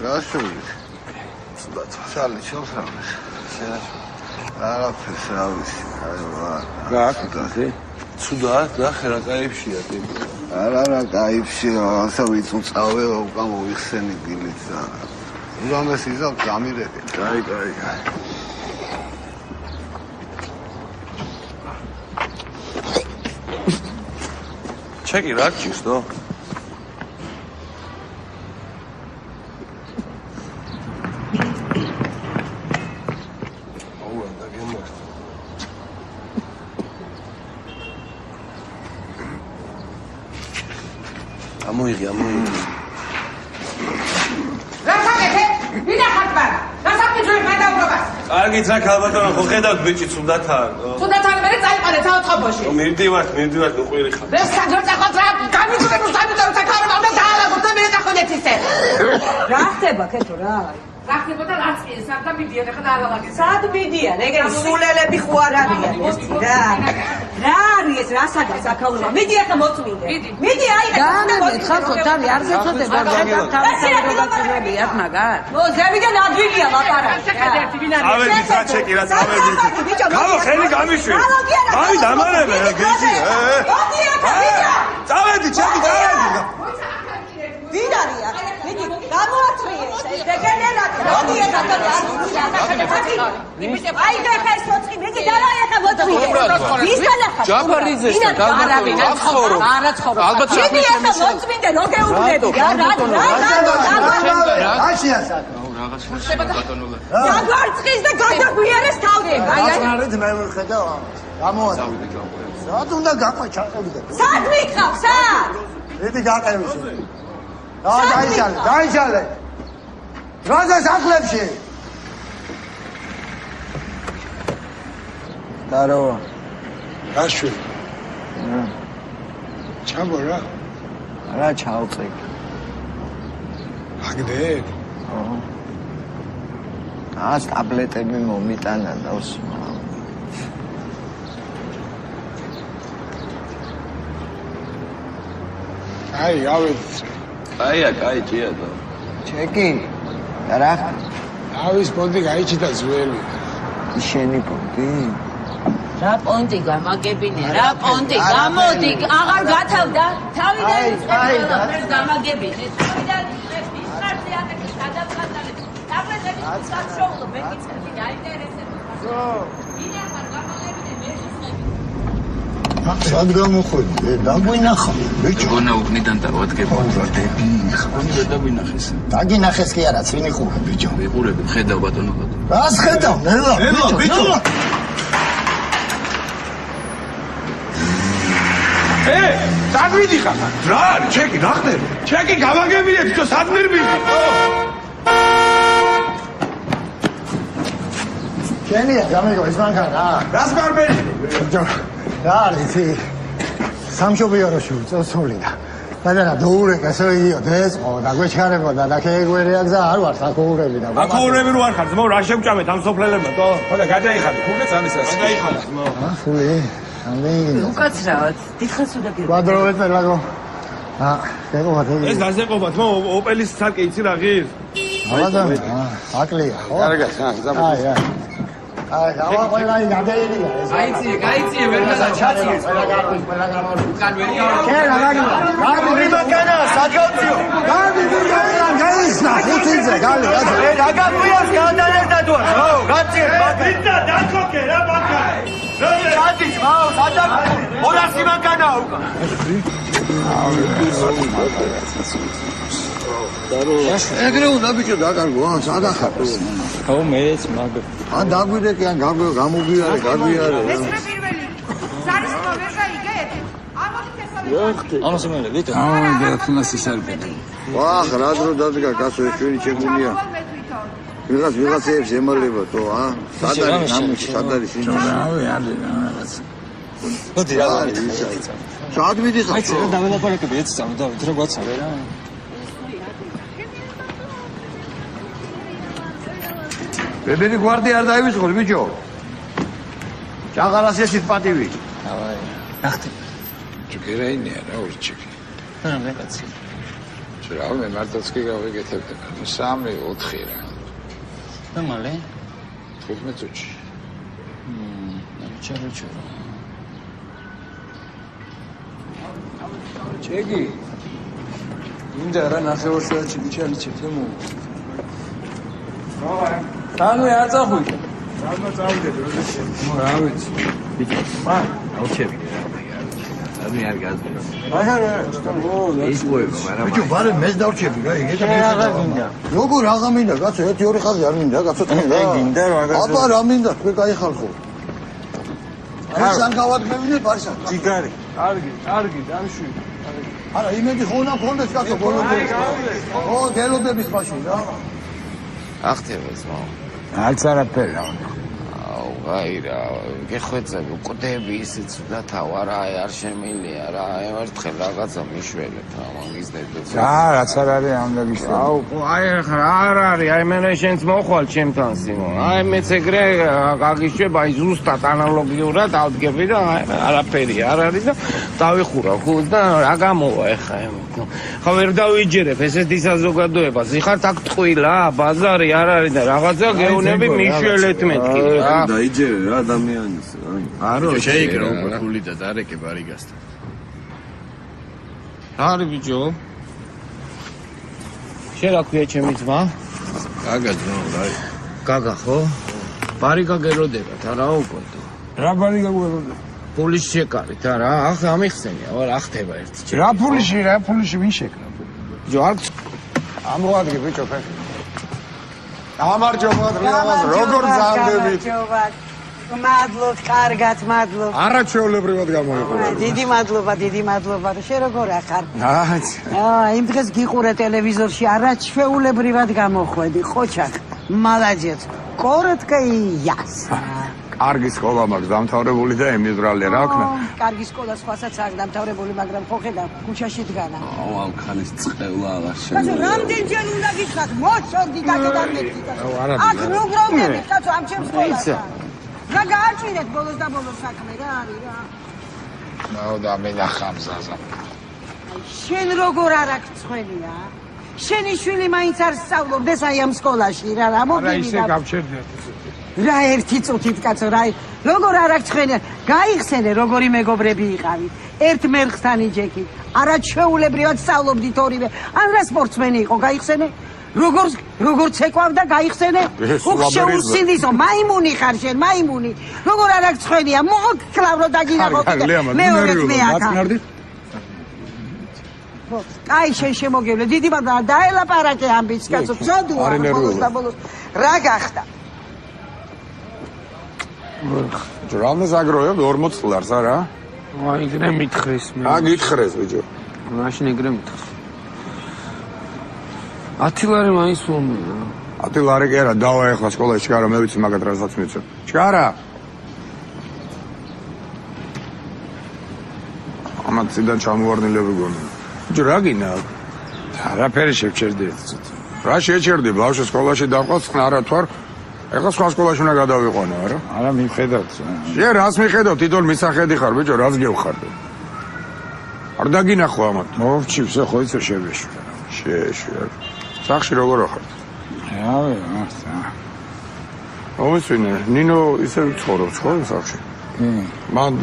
გასული. Charlie, შევს რამეს. არაფერს რა ვიცი. გააკეთე. ცუდად და ხერა კაიფშია ტიპი. არა, კაიფშია, ასა ვიწუწავე, გამოვიხსენი დილით და უდამეს იზავ გამირები. კაი. ჩეკი რა გჭირს დო? ამოიღე. რა საკეთე? ვინა ხართ? რა საკეთე გადაუბრობას? კარგით რა ქალბატონო, ხო ხედავთ ბიჭი თუნდათან. თუნდათან მე წაიყარე თავწყობაში. მივდივართ, ნუყვირი ხარ. ეს საჯოწახოთ რა, გამიწვევს სამუდამო საქარავა და დაალაგოთ და მე დახონეთ ისე. რა ხდება ქეთო რა? რა ხდება და რა წინ სად მიდიან ახლა დაალაგეთ. სად მიდიან? ეგრე სულელები ხო არ არიან ერთი რა. რა არის ეს რასაგან საქაურობა? მიდი ახლა მოწმინდე. მიდი აი განაგეთ ხალხო თავი არ გეწოდება რომ თავი მაგარ. მო ზევიდან ადვილია ლაპარაკი. ავედი რა ჩეკი რა წავედი. ხალო ხელი გამიშვი. აი დამარებე რა გეჭი. წავედი ჩეკი წავედი. ვინ არია? მიდი გამოაწრიე ეს დეგენერატი. მოდი ახლა აი და ეს მოწი მიდი დააიხა მოწმინდე. ისთან ახლა ჯაფარიძესთან არავინ ალბათ მიდი ახლა მოწმინდე რო გეუბნები რა რაშია საკ გაგვარცხის და გადაგვიერეს თავზე. აი მე ვხედავ გამოაწევდი. სად უნდა გაყვაჩაყევდე? სად მიყავ? სად? მიდი გაყევში. დაიჯალე. რაზა სახლებში? დარო. გაშვი. ჩამო რა. რა ჩავწე. აგდე? აჰა. ტაბლეტები მომიტანა და უსმა. აი, ავედი. კაი, ჭია და. ჩეკი. რა? ავის პონტი გაიჩიტა ძველი. შენი პონტი? რა პონტი გამაგებინე, რა პონტი, გამოდი, აღარ გათავდა, თავიდან ის გამაგებინე, თავიდან ის ხარჯი აკეთე, გადავხატალე, ტაბლეტები გასშოულო, მე გიწყდი, დაინტერესებდა. მინე ახარ გამაგებინე, მე გიწყდი. სად გამოხვედი? დაგვინახა. ბიჭო. გონა უბნიდან დავადგება. დები, ხონდა დავინახეს. დაგინახეს კი არა, წვინი ხურა, ბიჭო. ვიყურები, ხედავ ბატონო. რას ხედავ? ნელა, ბიჭო. საგვიდი ხარ? რა არის? ჩეკი რა ხდება? ჩეკი გამაგებინე, ბიჭო, სად მერბიდი? შენია, გამიგო, ეს მანქანა რა? რას მარბენი? ბიჭო, რა არის ის? სამშობიაროში წოსულიდა. და დოურე კასოიო დესყო და გვეჩქარებოდა და ქეგვერია გზა არ ვარ საქოურები და აქოურები რო არ ხარ ძმაო რა შევჭამეთ ამ სოფლელებმა თო ხოდა გადაიხადე ხუნდაც ამის რა გადაიხადე ძმაო ფული ამენი უკაცრავად დიდხანს უნდა გიყო ვადროვეთ მეგო გეკობათ ეს გაზეყობა ძმაო ოპელის ცალკე იცი რა ღირს ალბათ აკლია ხო კარგად ზამთარი აი გავაყოლაი გადაიდია ეს გაიციე ვერგადა ჩაციეს ყველა გამორ უკან ვერი გარი მანქანა საგავციო გაისნა ხუთიზე გალი ე დაგაგვიას გადაერდადوار ხო გაციე ბაგრიცა დაქოკე რა მანქანა ჩადის მაო სადა 200 მანქანაა უკან ეგრე უნდა ბიჭო დაკარგო ან სადა ხარ ხო მეც მაგ ან დაგვიდე კი ან გამოგვიარე გაგვიარე ეს მე პირველი ზარის ვერ გაიგეთ ანუ სიმალე ვიტო გექნას ის არ გეტყვი ვახ რა დრო დადგა კაცო ეს ჩვენი ჩემუნია ვიღაცებს ემალება თო სად არის ნამუში სად არის ის რავი რაღაც მოდი რა სად მიდიხარ აი ცერა დაველაპარაკები ეც წამო დავით რა გვაცავე რა ბებერი გვარდი არ დაივიწყო ბიჭო ჭაღალას ესით პატივი ავაი ნახტი ჯგერაინია რა ორჩიკი რა მეცი რა მე მარტოც კი გავიგეთებდი 3-4 რა და მალე 15 წუთში ჩერჩო ჩეგი მინდა რა ნახევარ საათში გიჩალიჩეთ ემო თანე არ წახვიდე რამე წავიდეთ როდესაც ნუ რა ვიცი ბიჭო მან აუჩები ამი არ გაზრდა ის ყოება მაგრამ ბიჭო ბარე მეც დავრჩები რა ეგეთ როგორ აღა მინდა კაცო 1-2 ხაზი არ მინდა კაცო მინდა მინდა მაგაზე აბა რა მინდა თქვენ გაიხალხო ეს არ გავაგმევინე ბარსა ჯიგარი კარგი დამშვი არა იმედი ხონა მქონდეს კაცო ბოლომდე ო დელოდების მაშინ რა ახტევეს მო არც არაფერი აუ აი რა გეხვეწები უკდები ისიც და თავარა არ შემილია რა ერთხელ რაღაცა მიშველეთ რა მაგიზნები რაც არ არის ამ დაგიშვა აუ აი რა არ არის აი მე შენც მოხვალ ჩემთან სიმო აი მეც ეგრე გაგიშვებ აი ზუსტად ანალოგიურად ავდგები და არაფერი არ არის და დავიხურა ხო და რა გამოვა ეხა ხო ვერ დავიჯერებ ესეთი საზოგადოებას იხართ აქ ტყუილა ბაზარი არ არის და რაღაცა გეუნები მიშველეთ მეთქი რა დაიჯერე რა ადამიანის არო შეიგრო გული და დარეკე ბარიგასთან რა არის ბიჭო შენ რა ქვია ჩემი ძმა გაგა ძმა რა გაგა ხო ბარიგა გელოდებათ არა უკონდო რა ბარიგა გველოდება პულის შეკარით არა ახლა ამიხსენია რა ხდება ერთი რა ფულიში ვინ შეკრა ბიჭო არ ამოადგე ბიჭო ფეხი გამარჯობა დღეობას როგორ ზანდებით მადლობთ, კარგად, მადლობთ. არაჩვეულებრივად გამოიყურე. დიდი მადლობა. შენ როგორ ახარ? აჩ. იმ დღეს გიყურე ტელევიზორში, არაჩვეულებრივად გამოხვედი. ხოჩახ. молодец. Коротко и ясно. კარგი სკოლა მაქვს დამთავრებული და ემიგრალე რა ქნა. კარგი სკოლა სხვასაც აქვს დამთავრებული, მაგრამ ხო ხედავ, ქუჩაში დგანა. ამ ქალის წყევლა აღარ შემიძლია. კაცო, რამდენჯერ უნდა გითხრათ, მოწონდი დაგედან მეთქი. აქ როგროგები, კაცო, ამ ჩემს სკოლაში. რა გააჭირეთ ბოლოს და ბოლოს საქმე რა არის რა. ნაუ და მე ნახამზაზა. შენ როგორ არ აქვს ცხელია? შენი შვილი მაინც არ სწავლობდეს აი ამ სკოლაში რა რა მოგივიდა. არა ისე გავჩერდეთ. რა ერთი წუთით კაცო რა როგორ არ აქვს ცხელია? გაიხსენე როგორი მეგობრები იყავით. ერთ მერხთან იჯექით. არაჩვეულებრივად სწავლობდით ორივე. ან რა სპორტსმენი იყო გაიხსენე? როგორ ცეკვავდა გაიხსენე? უხშეუსინდისო მაიმუნი ხარ შენ მაიმუნი. როგორ არ აქვს ცხელია? მოგკლავ რო დაგინახოთ. მეორედ მე აქა. აი შენ შემოგევლე დიდი მადლობა დაელაპარაკე ამბიც კაცო წოდუა ბოლოს და ბოლოს რა გახდა რამე ზაგროებ 40 ლარს არა აი ეგრე მითხრეს მე რა გითხრეს ბიჭო მაშინ ეგრე მითხრეს 10 ლარი მაინც ვომია 10 ლარი კი არა დავა ახლა სკოლაში ჩქარა მე ვიცი მაგათ რასაც მიცე ჩქარა ამათ ციდან ჩამოვარდნილები გონი ბიჭო რა გინა არაფერი შევჩერდი რა შეჩერდი ბავშვი სკოლაში დავყავს ხნარა თუ არ ეხლა სხვა სკოლაში უნდა გადავიყვანო არა არა მიხედავთ შენ რას მიხედავ თითოეულ მისახედი ხარ ბიჭო რას გევხარ არ დაგინახო ამათ მოვჩი ვსე ხო იცი შევეში შეეშვი სახში როგორ ხარ რავი მართლა ოვისვინე ნინო ისე ცხოვრობს ხო სახში მან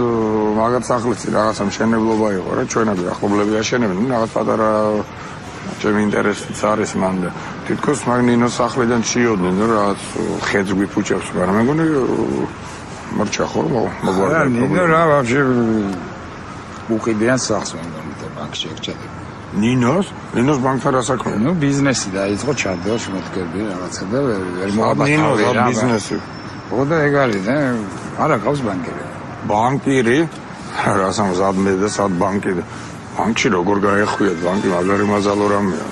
მაგათ სახლში რაღაცა მშენებლობა იყო რა ჩვენები ახლობლები აშენებენ რაღაც პატარა ჩემი ინტერესიც არის მან და თითქოს მაგ ნინოს სახლიდან ჩიოდნენ რაღაც ხეც გვიფუჭებს მაგრამ მეგონი მორჩა ხო მოგვარდა ნინო რა ვაფშე უყიდიან სახს მეგონი და ბანკში ერჩადი ნინოს ბანკთან რა საქმეა ნუ ბიზნესი დაიწყო ჩარდელში მეთქები რაღაცა და ვერ მოაბა ნინოს ბიზნესი ხო და ეგ არის და არა ყავს ბანკირი ბანკირი რასამ ზადმე და სად ბანკი ბანკში როგორ გაეხვიათ ბანკი მაგარი მაზალო რამეა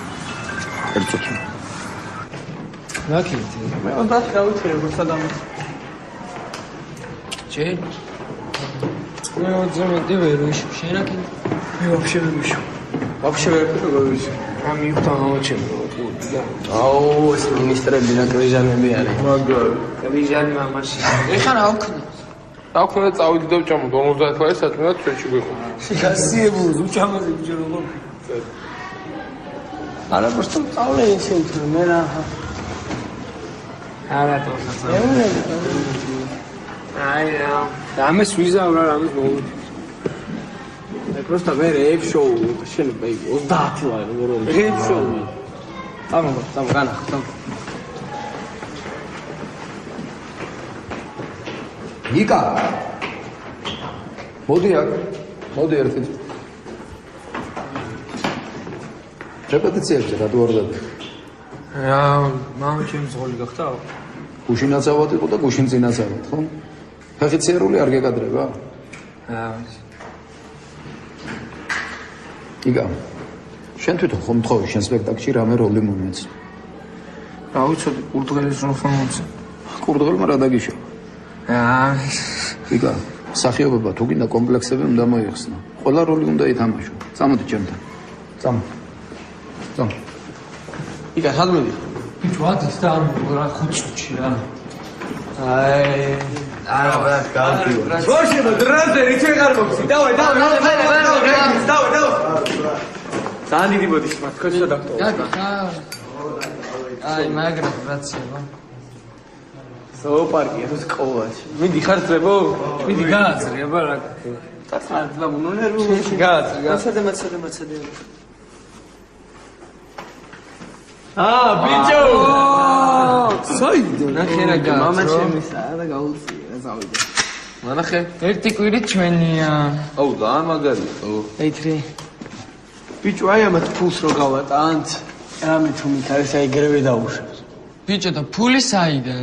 ერთოთ რა ქით მე უნდა გავიწე როგორ სადამს ჩე მე ოძმედი ვერ ვიშ შენ რა ქით მე ვაფშე ვერ ვიშ ვაფშე ვერ ვიშ რა მივთან ამოჩემ აუ ეს მინისტრები და კრიჟანები არის მაგარი კრიჟანი მამაში ეხლა რა ვქნა რა ვქნა წავიდი და ვჭამო 50 ლარი საწმენად ჩვენში გვიყო გასიებულს უჩამოდი ბიჭო როგორ არა просто წავლე ისეთ მე რა არა თორსა აი რა ამას ვიზავ რა ამას მოვუდი აი просто მე რეიფ შოუ შენ ბეი 30 ლარი როგორ რეიფ შოუ ამ განახ იკა მოდი აქ მოდი ერთი რეპეტიციებში რა დუარდა რა მამა ჩემი ზღოლი გახდა გუშინაცავად იყო და გუშინწინაცავად ხო ფეხიციერული არ გეკადრება იგა შენ თვითონ ხომ თხოვი შენ სპექტაკლში რამე როლი მომეც რა ვიცოდი კურდღელის როლს მომეც კურდღელმა რა დაგიშო იგა სახიობება თუ გინდა კომპლექსები უნდა მოიხსნა ყველა როლი უნდა ითამაშო წამოდი ჩემთან წამ იგა სად მიდი ბიჭო ადის და რა 5 წუთში რა არა გავდივარ გოშინო დრაზე რიცე ხარ მოხსი დავай ძალიან დიდი ბოდიში მათ ქოჩა დაქტო აი მაგრა პრაცება ზოოპარკია თუ სკოლაში მიდი ხარ ძებო მიდი გააზრია ბარა და მონერვო გააზრია მაცადე ბიჭო საიდე ნახერა მამა შემისა და გაუცი ზავიდე მანახე ერთი კვირით ჩვენია აუ და მაგარია ეითრი ბიჭო აი ამათ ფულს რო გავატანთ რამე თუ მითხარეს აი გრევე დაუშვებს ბიჭო და ფული საიდან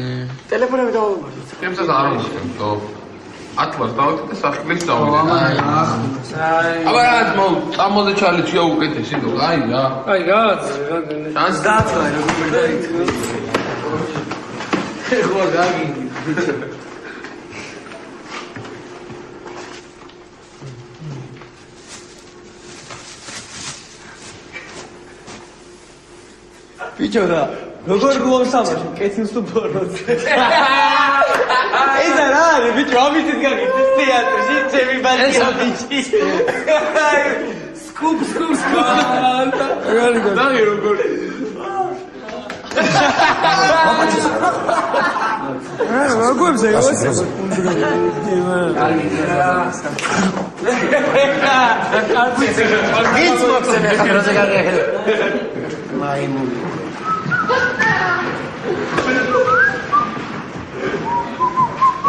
ტელეფონები დავუმართ ჩემსაც არ მომხდო 10 ლარს დავუთ და სახლის დავიდე აბა რა წამოზე ჩალეთია უკეთესი თო აი რა აი რაც შანს დაწვა როგორ დაიწყო ეხლა გაგინდი ბიჭო ბიჭო და როგორ გულსამაში კეთილს თუ ბოროტს ეს რა არის ბიჭო ამისთვის გაგიწევ თეატრში ჩემი ბატია ბიჭი სკუპ და როგორ როგორზე იოსი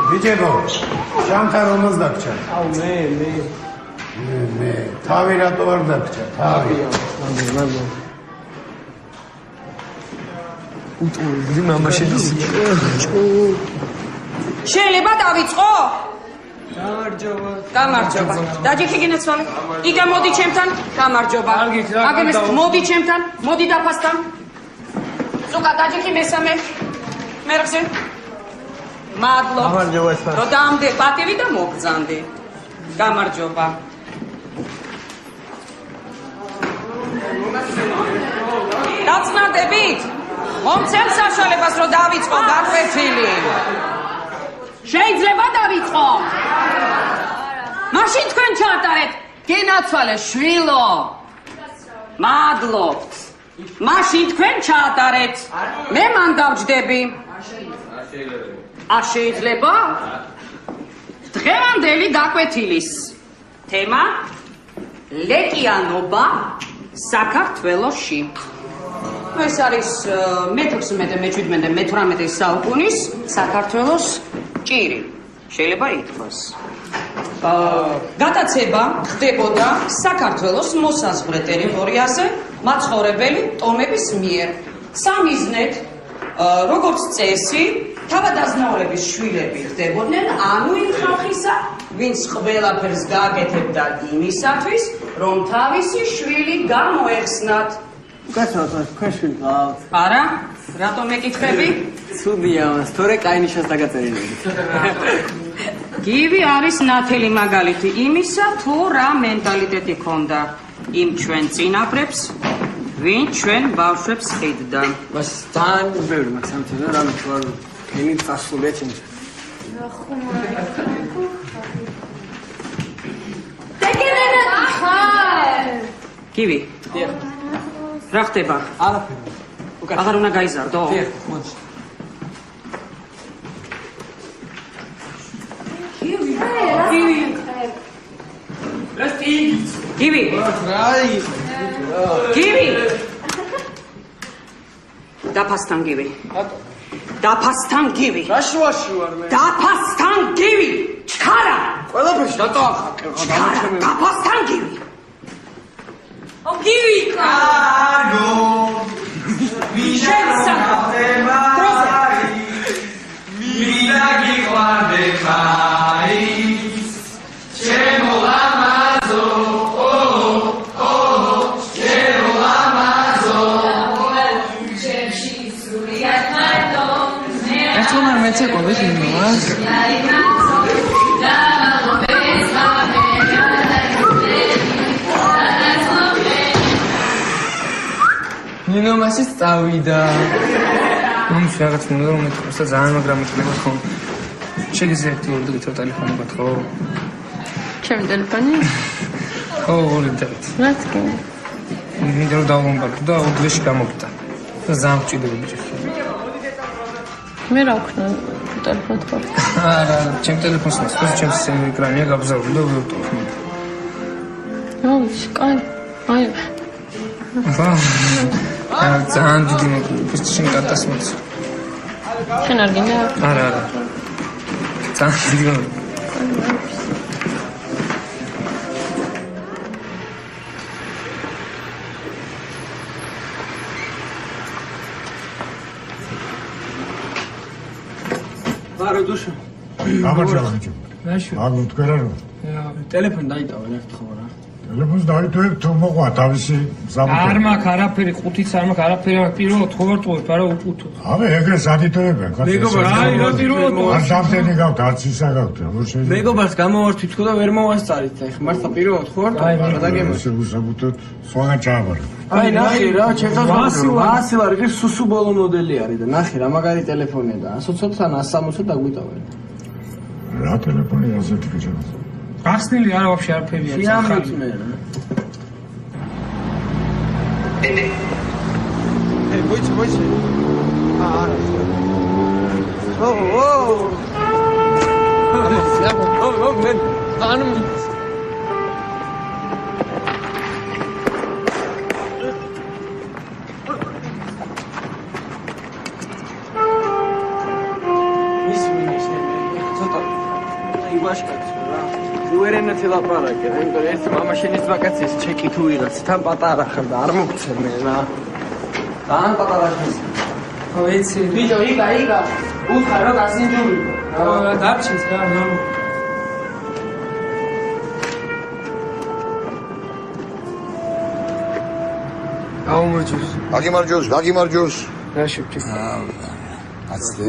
ბიჭებო, შანთა რომელს დაგჭა? აუ მე თავი რატო არ დაგჭა? თავი. უტული მამაშენის შეიძლება დავიწყო? გამარჯობა. გამარჯობა. დაჯიქი გინაცვალე. იგა მოდი ჩემთან. გამარჯობა. აგემეს მოდი ჩემთან. მოდი დაფასთან. ზუკა დაჯიქი მესამე. მერხზე. მადლობა. გამარჯობა. რო დამდე პატივი და მოგზანდი. გამარჯობა. დაწნადებით? მომცემ საშუალებას რომ დავიწყო გაკვეთილი. შეიძლება დავიწყო? მაშინ თქვენ ჩაატარეთ. გინაცვალე შვილო. მადლობთ. მაშინ თქვენ ჩაატარეთ. მე მან დავჯდები. არ შეიძლება? დღევანდელი გაკვეთილის თემა ლეკიანობა საქართველოში. ეს არის მე-16-მე-17 საუკუნის საქართველოს ჭირი. შეიძლება ითქვას. გატაცება ხდებოდა საქართველოს მოსაზღვრე ტერიტორიაზე მაცხოვრებელი ტომების მიერ. სამიზნედ, როგორც წესი, თავადაზნაურების შვილები ხდებოდნენ ანუ იმ ხალხისა, ვინც ყველაფერს გააკეთებდა იმისათვის, რომ თავისი შვილი გამოეხსნათ. გასაოცარ ქვეშვილი ყავს. არა? რატომ მეკითხები? ცუდია მას, თორე კაინიშას დაგაწერილი. გივი არის ნათელი მაგალითი იმისა, თუ რა მენტალიტეტი ჰქონდა იმ ჩვენ წინაპრებს, ვინ ჩვენ ბავშვებს ხიდდა. მას ძალიან ბევრი მაქვს ამიტომ რამე თუ არ გენი წასულია ჩემს. გივი. რა ხდება? არაფერი. აღარ უნდა გაიზარდო? მოდი. გივი. გივი. დაფასთან გივი. დაფასთან გივი. რა შუაში ვარ მე? დაფასთან გივი. ჩქარა. ყველაფერში რატო ახაკე? დაფასთან გივი. ო გივი. კარგო. შეცა. მინდა გიყვარდე ხარი. ჩემო ლამაზო. მეცე ყოლის იმას ნინო მასის წავიდა მომს რაღაც მინდა რომ მეთქოსა ძალიან მაგრამ მეთქება ხო შეგიძლიათ ორდრით ტელეფონებად ხო ჩემი ტელეფონი ხო ორი დეთ რაც კი მინდა რომ დავუმბაქო და ორდრიში გამოვიდა და ძალიან მჭიდრო ბიჭი მე რა ვქნა ტელეფონს ხო? არა, ჩემ ტელეფონს ნახე, ჩემს ეკრანია გაბზავრული და ვიუტოვ. კაი. აი. ძალიან დიდი პოსტშენ კატასტროფა. შენ არ გინდა? არა. ძალიან დიდი. დუშა. გამარჯობა ბიჭო. ნაშო. აგო თქვენ რა? ტელეფონი დაიტოვე ნახე რა. ტელეფონს დაიტოვებ თუ მოყვა თავისი ზამთარი. არ მაქვს არაფერი, ყუთიც არ მაქვს არაფერი, პირველად ხო ვარ ტოვებ, არა უკუთო. აბე ეგრე სადიტოვებენ, ხო? მეგობარ, აი რა პირველად არ დამტენი გავთ, არც ისა გავთ, როგორ შეიძლება? მეგობარს გამოვართვით ხო და ვერ მოვასწარით, ახლა მართლა პირველად ხო ვარ ტოვებ, რა დაგემოს. უსაბუთოდ სხვაგან ჩააბარა. აი ნახე რა, ჩემთან ვასი ვარ, იგი სუსუ ბოლო მოდელი არის და ნახე რა მაგარი ტელეფონია და 120-დან 160 დაგვიტოვე. რა ტელეფონი ასეთი ბიჭო? გახსნილი არა ვაფშე არაფერია. შეამროთ მე. ე ბოიცი. არა. ო. მე ანუ უერენეთი ლაპარაკე, იმიტომ რომ ერთი მამაშენის ვაკაციის ჩეკი თუ ვიღაც თან პატარა ხარ და არ მოგცემენ რა. თან პატარა ხარ. ხო ეცი. ბიჭო, იგა. უთხარ რა გასინჯული. რა დარჩეს რა, ნუ. გაგიმარჯოს. რა შევჭი. აცდე.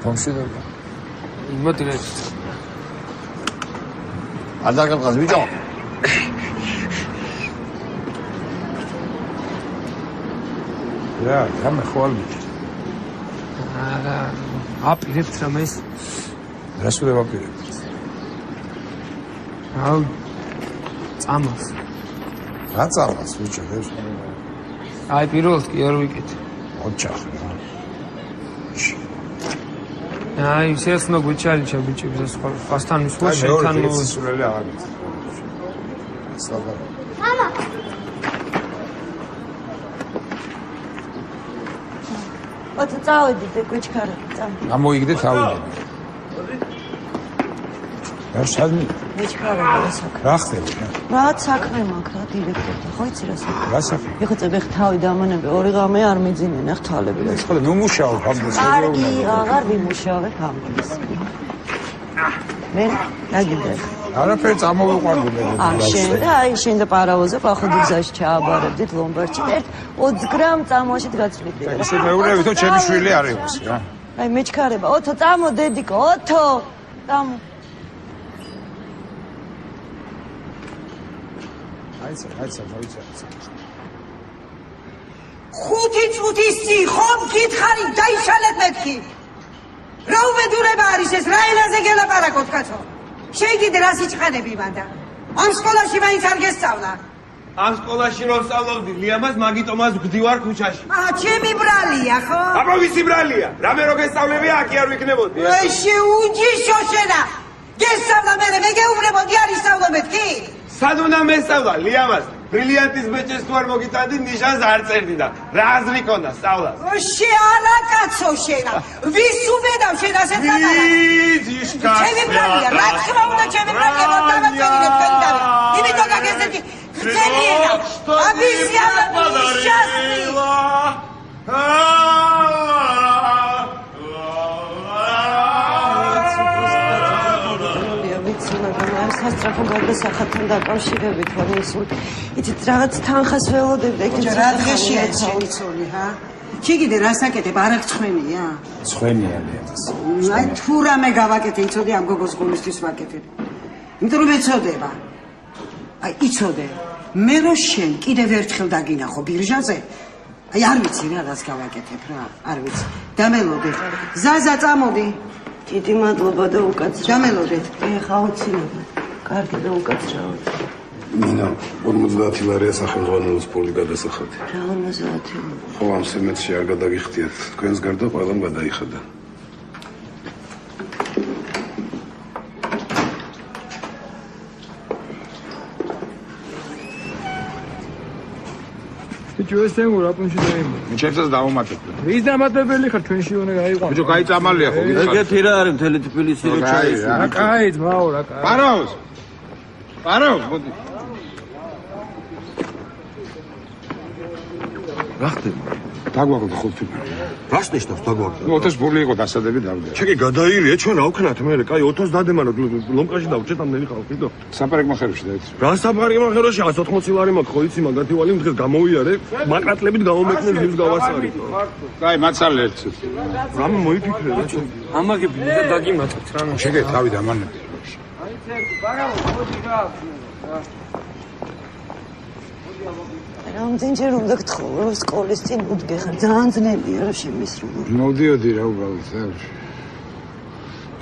ფონშიდობა. იმოდრეს. არ დაგებყავს ბიჭო. რა, გამე ხვალ ბიჭო. არა, აპირებთ რამეს. რას უნდა ვაპირებთ? აუ, წამოს. რა წამოს ბიჭო, ეს? აი პირველად კი არ ვიკეთე. ოჩახ. აი, შეიძლება უნდა გვიჩარიჩა ბიჭებს ეს ხასთან მისვლა შენთან მოვიდა. სულელი აღარ ვიცი. სლაბა. მამა. ოთ წავედით გვიჩქარეთ, წამ. ამოიგდე თავიდან. რა შადმი? გვიჩქარეთ საქმე. რა ხდება? რა საქმე მაქვს რა დირექტორთან, ხო იცი რა საქმე? რა საქმე? ეხლა წეგ თავი დამანები, ორი ღამე არ მიძინენ ახ თვალები. ხო, ნუ მუშაობ ამბობს. კარგი, აღარ ვიმუშავებ ამბობს. მე დაგიდე. არაფერი წამოვიყვანდი მე. შენ და აი შენ და პარავოზე პახვდი გზაში ჩააბარებდით ლომბარდში და 20 გრამ წამოაშით გაწვიდე. ესე მეურევითო ჩემი შვილი არ იყოს რა. აი მეჩქარება, ოთო წამო დედიკო, ოთო. წამო. აიცა. ხუთი წუთის წინ ხომ გითხარი დაიშალეთ მეთქი. რა უბედურება არის ეს, რა ენაზე გელაპარაკოთ კაცო? შეიგიდე რა სიჩხანები მანდა. ამ სკოლაში მაინც არ გესწავლა. ამ სკოლაში რომ სწავლობდი ლიამას მაგიტომას ვგდივარ ქუჩაში. ჩემი ბრალია ხო? აბა ვისი ბრალია? რამე რო გესწავლებია აქ არ ვიქნებოდი. შეუჯიშო შენა. გესწავლა მე გეუბნებოდი არ ისწავლო მეთქი? სად უნდა მესწავლა ლიამას? ბრილიანტის ბეჭეს თუ არ მოგიტანდი ნიშანს არ წერდი და რა აზრი ქონდა სწავლას? არა კაცო შენა. ვის უბედავ შენ ასე ძიშკა. ჩემი ბრალია, რა თქმა უნდა ჩემი ბრალია, დავაწერინებ ფერდავი. იმიტომ გაგეზეთი გრძელია. აბისი ამბიშასი. სასწრაფო გადასახადთან დაკავშირებით ვარ ისული. იცით რაღაც თანხას ველოდებ ეგ რა დღეშია შეიცოლი, ჰა? ჩიგიდე რასაკეთებ, არ აქვს ცხენია? ცხენია ლიამას. აი თუ რამე გავაკეთე, იცოდი ამ გოგოს გულისთვის ვაკეთებ. იმიტომ რომ ეცოდება. აი იცოდე, მე რო შენ კიდევ ერთხელ დაგინახო ბირჟაზე, აი არ ვიცი რა რას გავაკეთებ რა, არ ვიცი. დამელოდე. ზაზა წამოდი. დიდი მადლობა და უკაცრავ. დამელოდე. ეხა აუცილებლად. კარგი და უკაცრავად. მინა 50 ლარია სახელმძღვანელოს ფული გადასახადი. რა 50? ხო ამ სემესტრში არ გადაგიხდიათ. თქვენს გარდა ყველამ გადაიხადა. ბიჭო ეს თემურ აპუნში დაიმო. ჩემსაც დავუმატებ. ვის დამატებელი ხარ ჩვენში უნდა გაიყვანო. ბიჭო კაი წამალია ხო? ეგეთი რა არის მთელი თბილისი რო ჩაისვა. რა კაი ძმაო რა კაი. პარაოს. პარაოს მოდი. რა ხდება? დაგვაკლდა ხუთი. რას ნიშნავს დაგვაკლდა? 20 ფული იყო დასადები დავდა. ჩეკი გადაირია ჩვენ ავქნათ მე კაი 20 დადემანო ლომკაში დავჭეთ ამდენი ხალხი და საპარიკმახერში დაიწყო. რა საპარიკმახერში 180 ლარი მაქვს ხო იცი მაგათი ვალი დღეს გამოვიარე მაკრატლებით გამომექნე დილს გავასარი. კაი მაცალე ერთ. რამე მოიფიქრე რა ჩვენ ამაგები და დაგიმატებთ რა. შეგე თავი დამანები. რამდენჯერ უნდა გთხოვო რომ სკოლის წინ უდგეხარ ძალიან ძნელია რომ შემისრულო. მოვდიოდი რა უბრალოდ საერთოდ.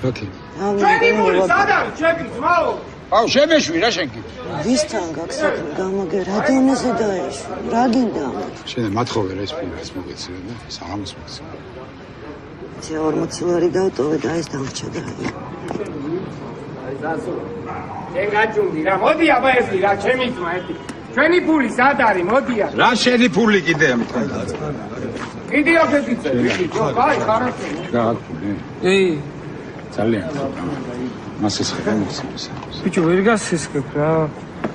რატი? ჩვენი ფული სად არის? ჩემი ძმაო. აუ შემეშვი რა შენ კი. ვისთან გაქვს საქმე გამაგე რა დონეზე დაეშვი? რა გინდა ამათ? შენ მათხოვე რა ეს ფინანს მოგეცია და საღამოს მოგეცია. 40 ლარი დავტოვე და ეს დამრჩა და აი. აი ზასო. შენ გაჭუნდი რა მოდი აბა ერთი რა ჩემი ძმა ერთი. ჩვენი ფული სად არის? მოდია. რა შენი ფული კიდე ამიტომ. კიდე აღეცე. აი ხარასე. რა ფული? ძალიან. მასეს ხერხემს. ბიჭო ვერ გასესკებ რა.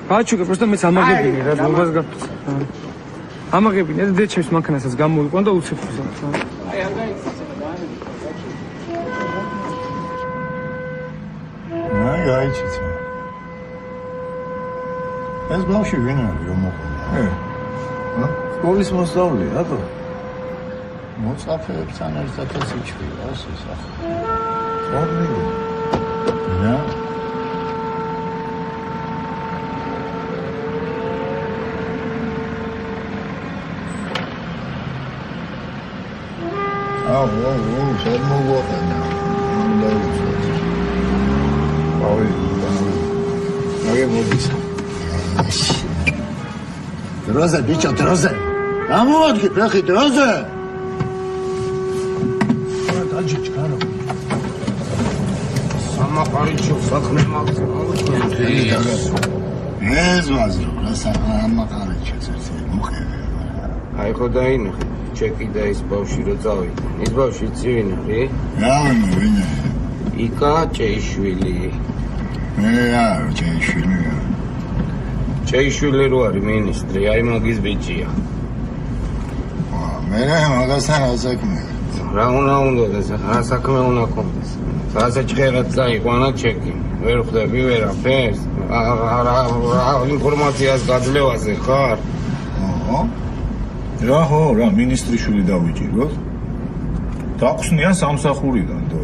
გაჩუქე პროსტა მეც ამაგებინე რა დობას გაფს. ამაგებინე და დეჩემს მანქანასაც გამოიყვან და უცებ რა. აი არ გაიცე. აი გაიცი. ეს ბავშვი ვინ არის რომ მოყოლა? სკოლის მოსწავლე, რატო? მოწაფეებთან ერთადაც იჩვევა ეს ახლა. სწორია. რა? აუ, შენ მოგვაყენა. აუ, აი მოდის. დროზე, ბიჭო, დროზე. გამოვადგე, ფეხი, დროზე. რა დაჯიჭკა რა. სამაყარიჩო საქმე მაქვს. ეს ვაზრო, რა სამაყარიჩო ესე მოხერე. აი ხო დაინახე, ჩეკი და ის ბავში რო წავიდა. ის ბავში წინ არის? რა ვინ? იკა ჭეიშვილი. რა ჭეიშვილი. ჭეიშვილი რო არის მინისტრი, აი მაგის ბიჭია. მე მაგასთან ასაკმე. რა უნდა რა საქმე უნდა კონდეს. სასაჭერად წაიყვანა ჩეკი. ვერ ხვდები ვერაფერს. რა ინფორმაციას გაძლევაზე ხარ? რა მინისტრიშვილი დავიჭიროთ? დაყვნიან სამსახურიდან დო.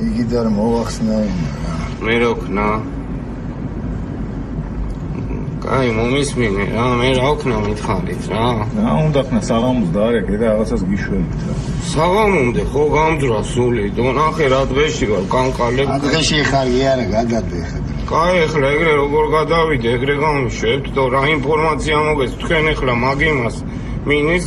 იგი და მოვახსნა მე როქნა კაი მომისმინე რა მე რა ოქნა მითხარით რა უნდა ხნა საღამოს და არა კიდე რაღაცას გიშველით რა საღამომდე ხო გამძრა სული და ნახე რა დღეში ვარ კანკალებ დღეში ხარ არა გადადვიხე კაი, ეხლა ეგრე როგორ გადავიდე, ეგრე გამიშვებთ და რა ინფორმაცია მოგეს თქვენ ეხლა მაგ იმას მინის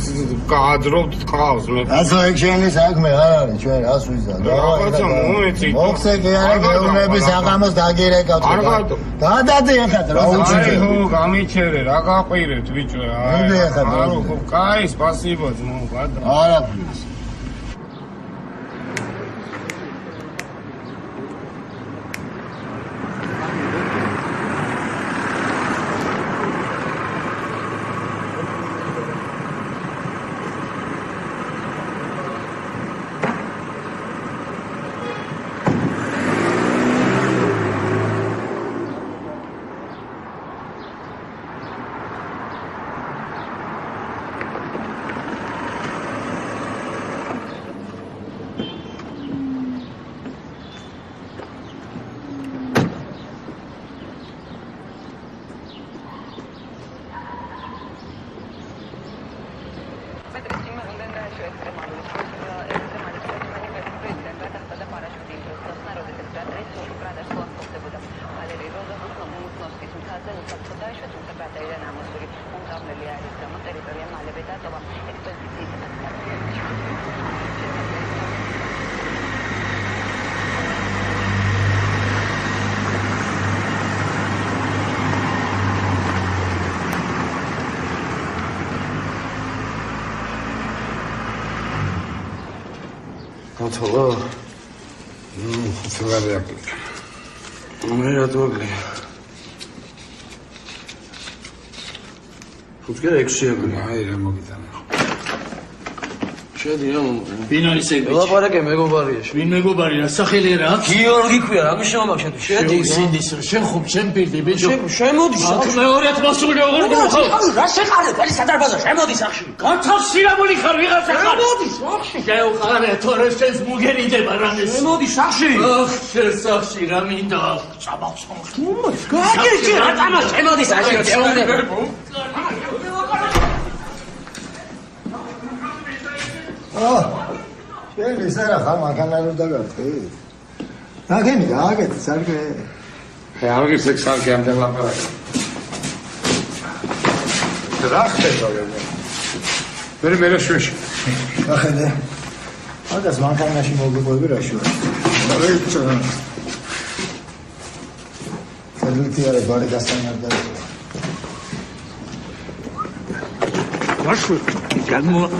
გააძრობთ თავს მე. ასე ეგ შენი საქმე არ არის, ჩვენ რას ვიზამ. რაღაცა მომეწით. მოხსექი არა გეუბნების საღამოს დაგირეკავთ. გადადი ახლა რა უჩინე. ხო, გამიჩერე, რა გაყვირებთ ბიჭო. მოდი ახლა. ხო, კაი, სპასიბო ძმო, გადა. არაფერს. Motola. Sever yaptık. Ameliyat oldu. Tutke eksiye böyle. Hayır ama bir tane. Şey diyorum. Binali segmeç. Yola para ki megobariye. Bin megobariye. Sakheli ra. Giyorgi kuya. Ramışım ama şey. Şey değil. Sindisi. Şey khub chem pirdi bejo. Şey modi. Meoret masuli oğlum. Ra şey qarde. Veli sadarbaza. Şey modi saxshi. გათავსირებული ხარ ვიღაცა ხარ. მოდი სახში. შეუყარე თორე შენს მუგერიდება რამეს. მოდი სახში. ოხ, შენ სახში რა მინდა? წაბავს ხომ. გაგიჭი რა თამა შემოდი სახში. შენ ის არა ხარ მაგანარო დაგარწე. ნაგენი გააკეთე სარგე. არ გისექ სარგე ამდენ ლაპარაკი. რა ხდება გე? მე შვეში. ახედე. მაგას მანქანაში მოგიყვები რა შუა. რეიცა. სერვიტი არა ბარი გასანარდა. ვაშო,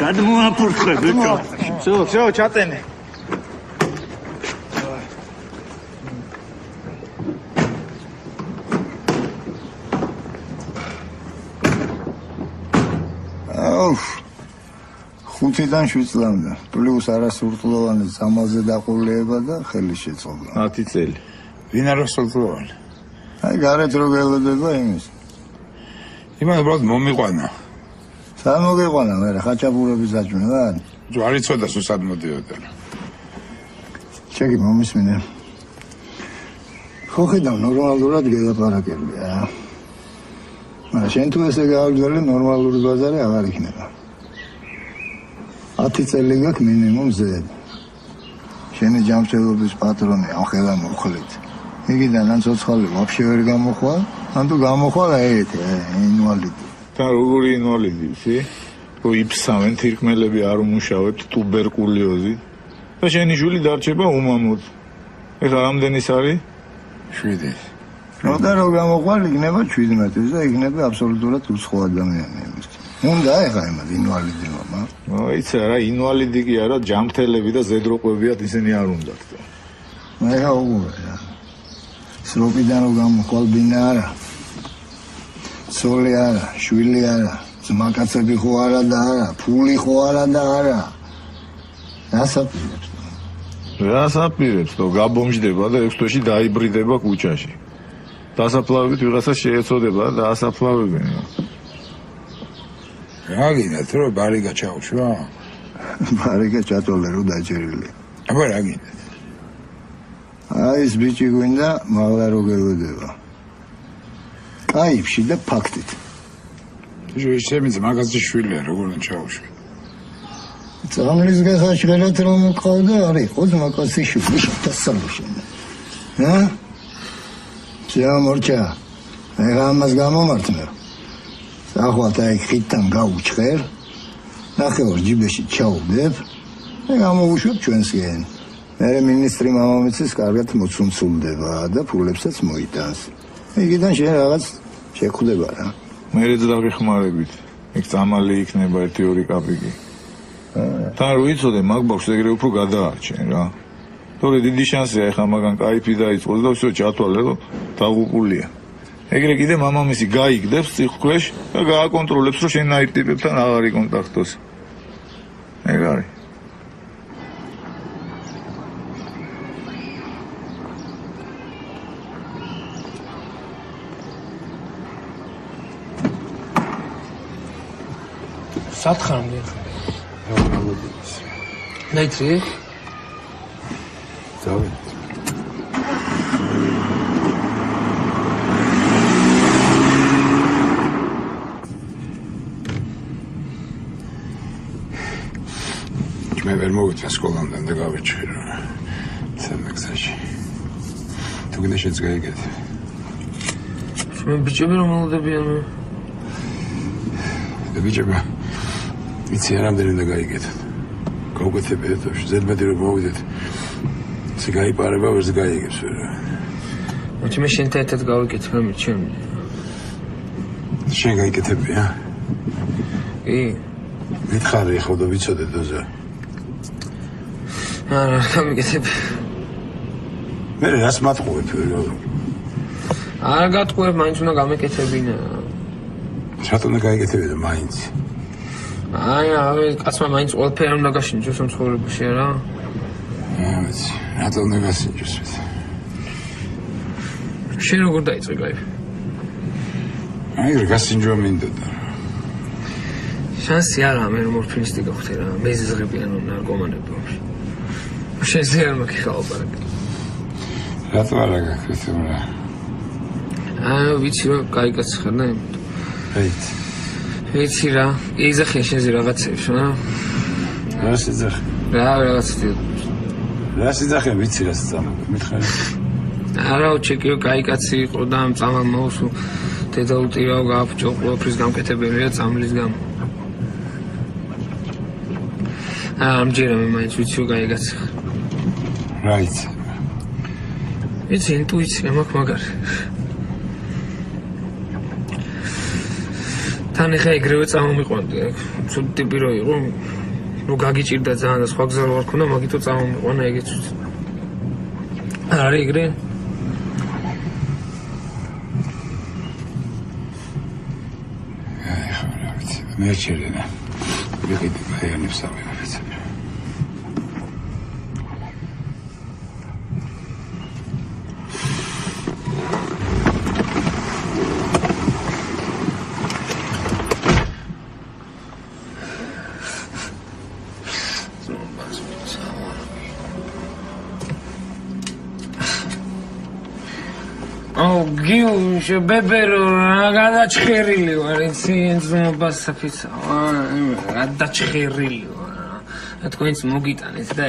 გადმოაფურთხე ბიჭო. всё, ჩატენე. ხუთიდან 7 წლამდე პლუს არასრულწლოვანი სამალზე დაყოლება და ხელი შეწყობა 10 წელი ვინ არასრულწლოვანი აი გარეთ რო გელოდება იმის იმან უბრალოდ მომიყვანა სად მოგიყვანა მე ხაჭაპურების დაჭმევა ჯვარი წოდა სუსად მოდიოდა ჩეკი მომისმინე ხო ხედავ ნორმალურად გელაპარაკებია მაგრამ შენ თუ ესე გავგზავნე ნორმალური ბაზარი აღარ იქნება 10 წელი გაქვს მინიმუმ ზედ. შენი ჯამრთელობის პატრონი ამ ხელა მოხლით. მიგიდან ან ცოცხალი ვაფშე ვერ გამოხვალ, ან თუ გამოხვალ აეთე, ინვალიდი. და როგორი ინვალიდი, ისი? თუ იფსავენ თირკმელები არ უმუშავებთ ტუბერკულიოზი. და შენი შვილი დარჩება უმამოდ. ეხლა რამდენის არის? 7. როდა რო გამოხვალ იქნება 17 და იქნება აბსოლუტურად უცხო ადამიანი იმის. უნდა ეხა იმად ინვალიდი მამა. იცი რა ინვალიდი კი არა ჯამრთელები და ზედროყვებიათ ისინი არ უნდათ. მე რა უგურე. სროპიდან რო გამოხვალ ბინა არა. სოლი არა, შვილი არა, ძმაკაცები ხო არა და არა, ფული ხო არა და არა. რასაპირებს? რასაპირებს, თო გაბომжდება და 6 თვეში დაიბრიდება ქუჩაში. დასაფლავებით ვიღაცა შეეწოდება და ასაფლავებენ. რა გინდათ რომ ბარიგა ჩაუშვა? ბარიგა ჩატოლე რო დაჭერილი. აბა რა გინდათ? აი ეს ბიჭი გვინდა მაღლა რო გელოდება. კაიფში და ფაქტით. ისე მაგაზე შვილია როგორ ჩაუშვა. წამლის გასაჩღერად რომ მყავდა არის ყოს მაგაზე შვილი დასალუშენ. всё, მორჩა. ეხა ამას გამომართმე. ახლა აი ხიტთან გავუჩხერ. ნახევარ ჯიბეში ჩაუგდებ. და გამოვუშვებ ჩვენსკენ. მე მინისტრი მამამისის კარგად მოცუნცულდება და ფულებსაც მოიტანს. იგიდან შენ რაღაც შეხვდება რა. მერეც დაგეხმარებით. იქ წამალი იქნება 1-2 კაპიკი. თან რო იცოდე მაგ ბავშვს ეგრე უფრო გადაარჩენ რა. თორე დიდი შანსია ეხა მაგან кайფი დაიწყოს და всё ჩათვალე რომ დაღუპულია. ეგრე კიდე მამამისი გაიგდებს ციხვქვეშ და გააკონტროლებს რომ შენ აირ ტიპებთან აღარ იკონტაქტოს. ეგ არის. სათხამდე ნაიტრი დავით მე ვერ მოვიწე სკოლამდე და გავიჩვირო სამეგზაში თუ გინდა შეძგაიგეთ მე ბიჭები რომ მოვდებიან და ბიჭები იცი რამდენი უნდა გაიგეთოთ გავუკეთებიათ ზედმეტი რომ მოვიდეთ ისე გაიპარება ვერც გაიგებს რა მოდი მე შენთან ერთად გავიკეთებ რა მიჩემ შენ გაიკეთები რა კი მითხარი ხო და ვიცოდე დოზა არა გავიკეთებ მე რას მათხოვებ არა გატყუებ მაინც უნდა გამეკეთებინა რატომ უნდა გაიგეთები და მაინც აი კაცმა მაინც ყველაფერი უნდა გაშინჯოს ამ ცხოვრებაში რა ვიცი რატომ უნდა გაშინჯოს შენ როგორ დაიწყე გაიფ აი რა გაშინჯვა მინდოდა შანსი არა მე მორფინისტი გავხდე რა მე ზღებიან ნარკომანები ვაფშე შენ ზერ მოგიხალბარაკ რატო არა გაქრეთ რა აა ვიცი რა კაი კაცი ხარ და ვიცი რა იზახი შენზე რაღაცებს რა რა სიძახი რა სიძახი ვიცი რა სწამო მითხარი არა უჩეკიო კაი კაცი იყო და ამ წამალ მოუსულ დედა უტირავ გააფჭო ყველაფრის გამკეთებელია წამლის გამო ამჯერა მე მაინც ვიციო კაი კაცი ხარ რა იცი ვიცი ინტუიცია მაქვს მაგარი თან ეხა ეგრევე წამომიყვანდი ცუდი ტიპი რო იყო რომ გაგიჭირდა ძალიან და სხვა გზა რო არ ქონდა მაგითო წამომიყვანა ეგეც არის ეგრე აი ხო რა ვიცი მე ჩერენა ვიყიდე გაიანებს ავიღებიცები გიუშ ბებერო რა გადაჭხერილი ვარ იცი ენზმობას საფიცა გადაჭხერილი ვარ თქვენც მოგიტანეთ და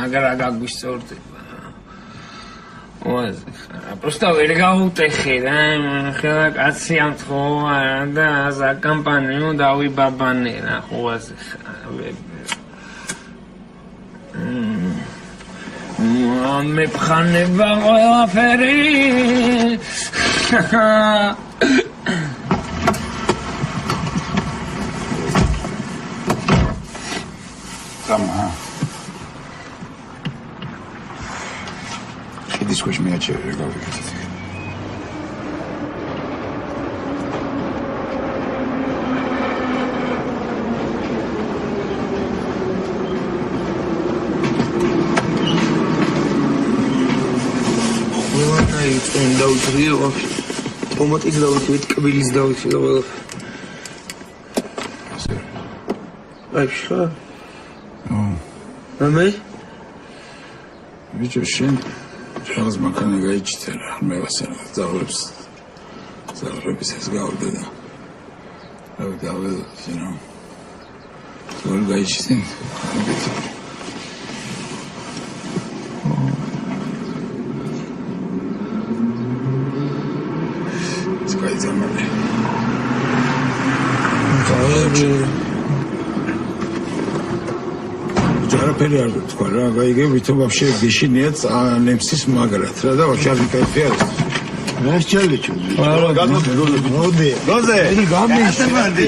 აგრა გაგვისწორდება ოზი просто ვერ გაუტეხე რა ხელა კაცი ამთხო და ზა კამპანიო დავიბაბანე რა ხოვაზე მე ფხანება ყველაფერი Tamam. Kiedyś ktoś mnie cię robi. În dauțurie, pomăt îți dau uite, căbili îți dau uite, la ai așa? Amei? Vice și Charles Macane aici te mai va să zahleps. Zahleps se gaude da. Au gaude, you know. Sol aici sunt. არაფერი არ თქვა რა, გაიგე, ვითომ вообще გეშინიათ ნემსის მაგრად რა და вообще არ მიკაიფია. რას ჩალეჩო? მოდი. გოზე. ეს გამიშინდი.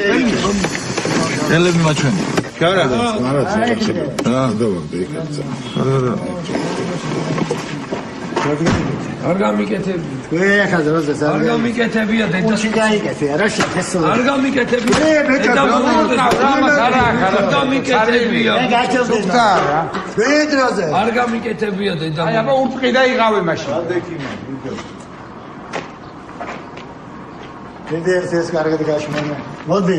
ელები მაჩვენე. რა? რა, დავაგდე. არ გამიკეთები. ეხლა დროზე არ გამიკეთებია დედა. უჩი გაიგეთე, რა შეხესო. არ გამიკეთებია. დედა არ გამიკეთებია. გაჭირდა რა. დროზე. არ გამიკეთებია დედა. აი აბა ურტყი და იღავე მაშინ. დედა ეს კარგად გაშმენე. მოდი.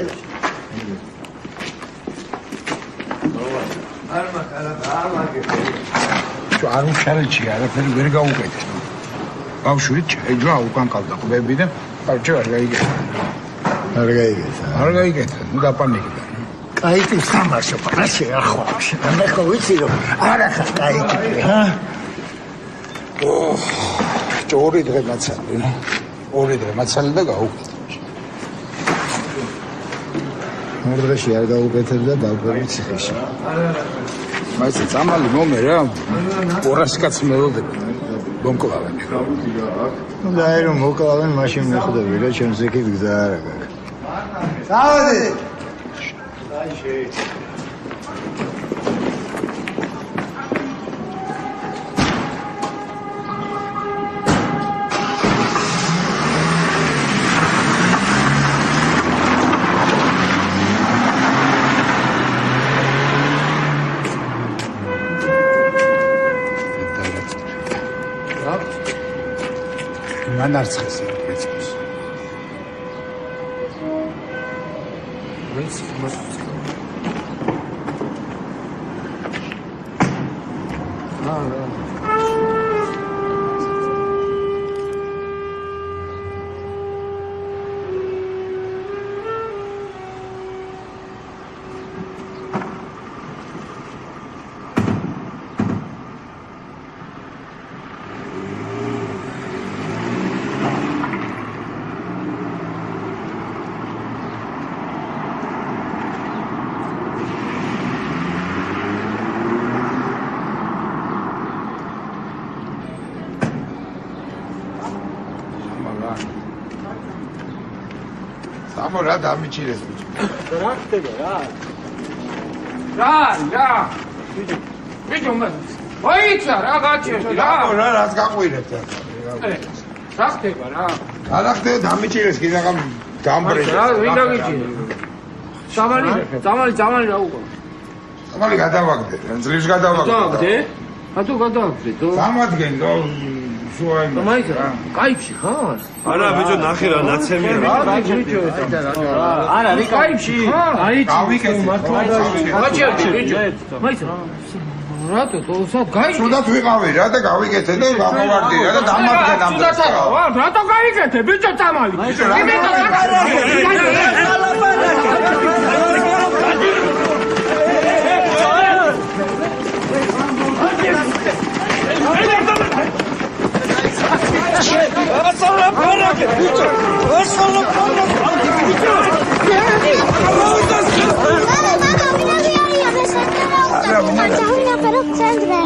არ მაგარა და არ მაგეთე. არ მშალეჩი არაფერი ვერ გაუკეთე. ბავშვი ჩაიჯვა უკან ყავდა ყბები და ბავშვი არ გაიგე. არ გაიგე. ნუ დაპანიკდა. კაიტი სამარშო პარაში ახლა. მე ხო ვიცი რომ არ ახლა კაიტი. ორი დღე მაცალე. ორი დღე მაცალე და გაუკეთე. ორ დღეში არ გაუკეთებდა დავყევი ციხეში. მაინც წამალი მომე რა. 200 კაცი მელოდება. მომკლავენ. ნუ დაი რომ მოკლავენ, მაშინ მეხვდები რა, ჩემს ეკით გზა არა გაქვს. დავადი. მანარცხეს ეცოს. ვინც რა დამიჭირეს ბიჭო. რა ხდება რა? რა. ბიჭო მოიცა რა გაჩერდი რა. რა რაც გაყვირეთ რა. რა ხდება რა? რა ხდება დამიჭირეს კი რაღაც დამბრეს. რა ვინ დაგიჭირე? წამალი რა უკო. წამალი გადავაგდე, ძლივს გადავაგდე. გადავაგდე? ათო გადავაგდე თო. სამადგენ და შუაიმ. მაიცა კაიფში ხარ? არა ბიჭო ნახე რა ნაცემია რა. არა რი კაიფში ხარ? აი გავიკეთე მართლა გაჭირდი ბიჭო. მაიცა რატო თოსად გაიგე? სულად ვიყავი რა და გავიკეთე და გავავარდი რა და დამადგენ ამ დროს. რატო გაიგეთე ბიჭო წამალი?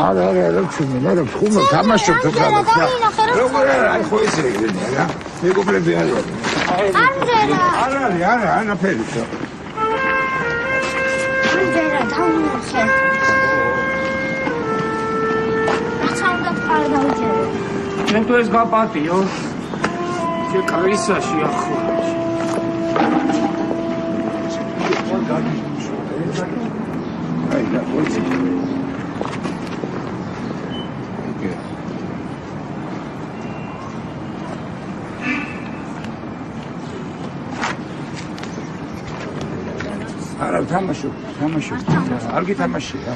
არა, ჩუმი, არა, ხუმე თამაშობ თუ გადაც. როგორ არა, ხო ისე იქნება რა. მეგობრები არიან. არ არის, არაფერი. ამჯერა თავინახე. ჩემ თუ ეს გაპატიო. შე კაისაში ახლა. აი და ვიცი. არა თამაშობ. არ გითამაშია.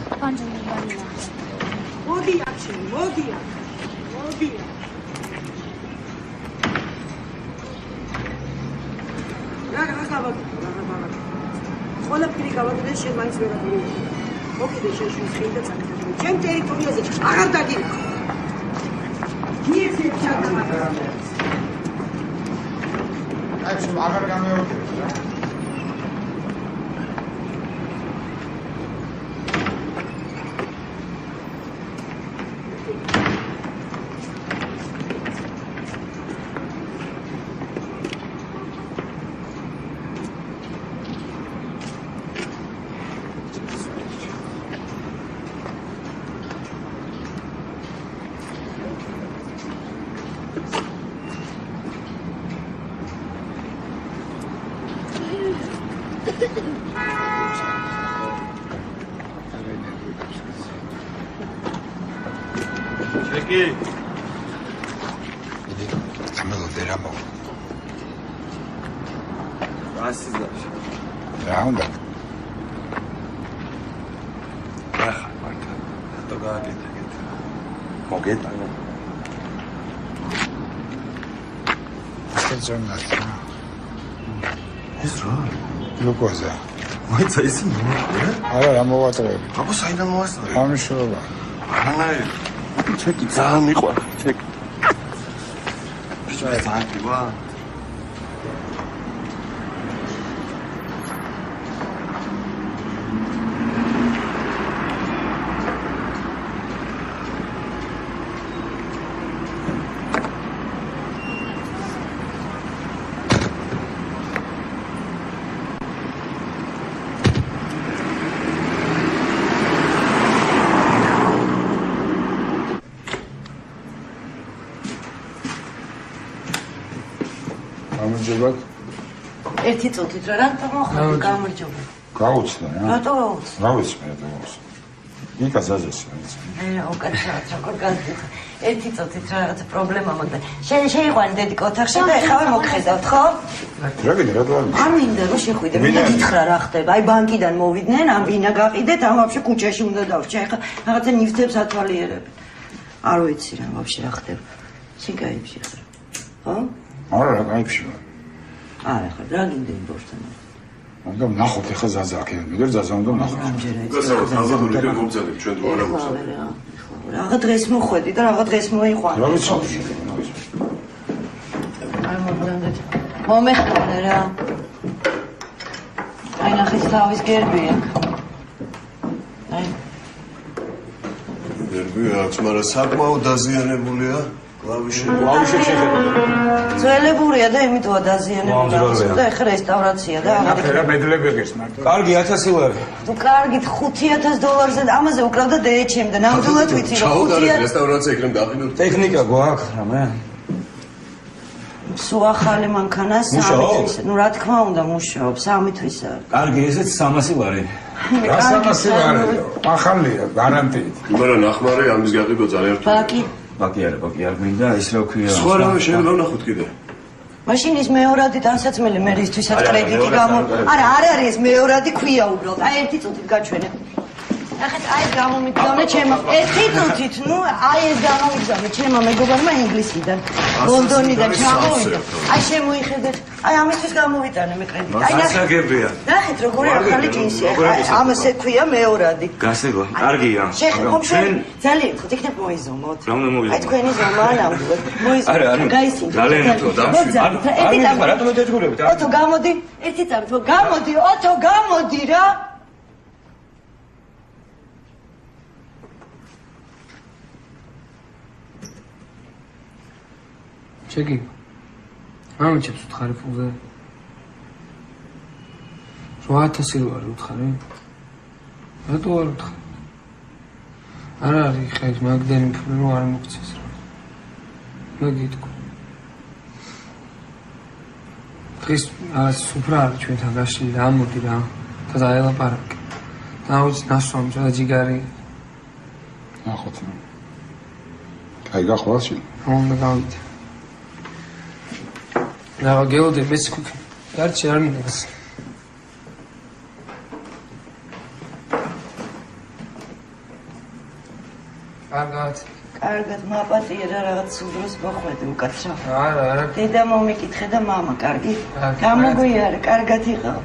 მოდი აქ. რა გავაკეთე. ყველაფერი გავაკეთე, შენ მაინც ვერ აღიარებ. მოკიდე შეშვის ხილ და წაკეთე. ჩემ ტერიტორიაზე აღარ დაგირეკო. გიეცე ჩაგამატა. აი შენ აღარ გამეორდე რა. ჩეკი. გამელოდე რა მო. გასიზაში. რა უნდა? ახლა მართლა. რატო გააკეთე? მოგეტანა. ახლა ეს რა? გლუკოზა. მოიცა ისი მოიცა? არა, რა მოვატრები. აბა საიდან მოასწრე? ამიშოვა. არანაირი. ჩეკი ძალიან მიყვარს, ჩეკი. ბიჭო, ძალიან მიყვარს. გამარჯობა. ერთი წუთით რა მოხდა გამარჯობა. გაუცდა რა. რატო გაუცდა? რა ვიცი მე რატო გაუცდა. იქა ზაზესი არის. უკაცრავად როგორ გაზდიხ. ერთი წუთით რა რაღაც პრობლემა მაგდა. შეიყვანი დედიკ ოთახში და ეხლა მოგხედავთ, ხო? რა გინდა რატო არის? არ მინდა რომ შეხვიდე, მინდა გითხრა რა ხდება. აი ბანკიდან მოვიდნენ, ამ ვინა გაყიდეთ, ამ ვაფშე ქუჩაში უნდა დავრჩა. ეხლა რაღაცა ნივთებს ათვალიერებთ. არ ვიცი რა ვაფშე რა ხდება. სიკაიფში ხარ. ხო? არა, რა кайფში ვარ. არა, ხა რა გინდა იმ ბორცთან? უნდა ნახოთ ახლა ზაზა აქედან. მე ზაზა უნდა ნახოთ. გასაგებია, გომძალებ ჩვენ თუ არა მოსწავლე. რაღა დღეს მოხვედი და რაღა დღეს მოიყვანე. რა ვიცი. არ მოგდანდეთ. მომეხმარე რა. აი ნახეთ თავის გერბი აქ. აი. გერბი აქვს, მაგრამ საკმაოდ დაზიანებულია. კლავიშები შეხედა. ძველებურია და იმიტოა დაზიანებული და ეხლა რესტავრაცია და აღარ რა მედლები გესმართ. კარგი 1000 ლარი. თუ კარგით $5000 და ამაზე უკრავდა დეეჩემ და ნამდვილად ვიცი რომ 5000 რესტავრაცია იქნებ დაყინოთ. ტექნიკა გვაქვს რამე. სულ ახალი მანქანა სამთვის. ნუ რა თქმა უნდა მუშაობს სამთვისა. კარგი ესეც 300 ლარი. რა 300 ლარი? ახალია, გარანტიით. მაგრამ ნახმარი ამის გაყიდო ძალიან რთული. ბაკი ბაკი არ მინდა ის რა ქვია. სხვა რამე შეიძლება ვნახოთ კიდე. მაშინ ის მეორადი ტანსაცმელი მე რისთვისაც კრედიტი გამო. არა, არ არის ეს მეორადი ქვია უბრალოდ. აი ერთი წუთით გაჩვენე. ახეთ აი გამომიგზავნე ჩემო. ერთი წუთით, ნუ აი ეს გამომიგზავნე ჩემო მეგობარმა ინგლისიდან. ლონდონიდან ჩამოვიდა. აი შემოიხედეთ. აი ამისთვის გამოვიტანე მე კრედიტი. აი გასაგებია. ნახეთ როგორი ახალი ჯინსი. ამასე ქვია მეორადი. გასაგო, კარგია. შეხომ ჩვენ ძალიან ხო იქნებ მოიზომოთ. რა უნდა მოვიზომოთ? აი თქვენი ზომა ნამდვილად. მოიზომოთ. არა, გაისინჯეთ. ძალიან თო დავშვი. ერთი წამი რატომ დაჯგურებით? ოთო გამოდი. ერთი წამი თო გამოდი, ოთო გამოდი რა. ჩეკი. ამიჩებს უთხარი ფულზე. 8000 ლარი უთხარი. რატო არ უთხარი? არა არის ხა ის მაგდენი ფული რომ არ მოგწეს რა. მოგიტყვი. დღეს სუფრა არის ჩვენთან გაშლილი და ამოდი რა. და დაელაპარაკე. დავიცი ნასვამს რა ჯიგარი. ნახოთ. აი გახვალში. უნდა გავიდე. რა გეოდე მეც ხუთი. გარჩი არ მინდა. კარგად მაპატიერა რაღაც სულ დროს მოხვედი უკაცრავ. არა. დედა მომიკითხე და მამა კარგი. გამოგვიარე, კარგად იყავ.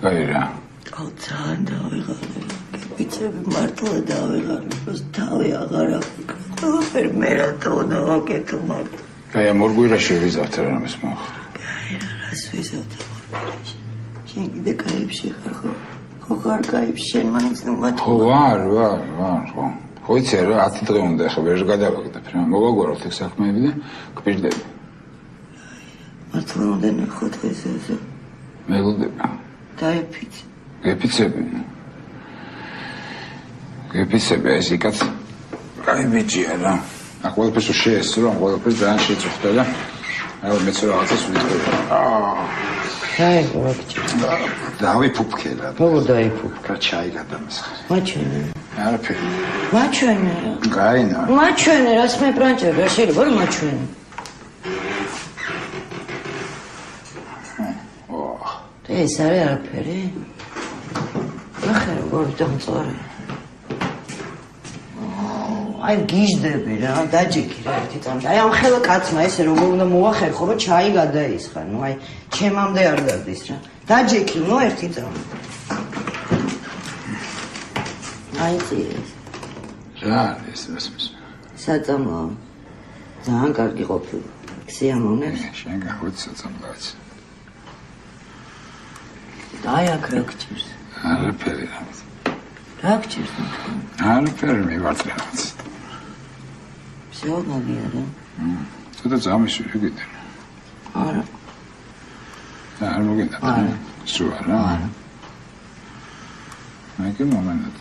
გაირა. ძალიან დავიღალე. ვიცები მართლა დავიღალე, რომ თავი აღარ აქვს. ყველაფერი მე რატო უნდა ვაკეთო მარტო. აი ამ ორგვირაში ვიზავთ რამეს მოხდა. გაირა, რას ვიზავთ? შენ კიდე კაიფში ხარ ხო? ხო ხარ კაიფში, შენ მაინც ნუ მათ. ხო ვარ, ხო. ხო იცი რა 10 დღე უნდა ახლა ვერ გადავაგდებ რა. მოვაგვაროთ ეგ საქმეები და გვპირდები. მართლა უნდა ნახო დღეს ესე. მეგობრებო. დაიფიცე. გეფიცები. გეფიცები ეს იქაც. კაი ბიჭია რა. ყველაფერს შეესწრო, ყველაფერს ძალიან შეწუხდა და აი მეც რაღაცას ვიტყვი. დაიგო რა ბიჭი. დავიფუფქე რა. როგორ დაიფუფქე? რა ჩაი გადამესხა. მაჩვენე. არაფერი. მაჩვენე. გაინა. მაჩვენე, რაც მე პრანჭები, რა შეიძლება რომ მაჩვენე. ეს არის არაფერი. ნახე როგორ დამწორე. აი გიჟდები რა, დაჯექი რა ერთი წამი. აი ამ ხელა კაცმა ესე როგორ უნდა მოახერხო, რომ ჩაი გადაისხა. ნუ აი ჩემამდე არ გადის რა. დაჯექი ნუ ერთი წამი. აი ეს. რა ეს რასმის? საწამო. ძალიან კარგი ყოფილი. სიამოვნებს. შენ გახვეწ საწამოც. აი აქ რა გჭირს? არაფერი რა. რა გჭირს? არაფერი მივარტყე რაღაც. შეოგნაგია რა. ცოტა წამის ვიგიდე. არა. არ მოგინდა. არა. სულ არა. არა. მაიკი მომენტად.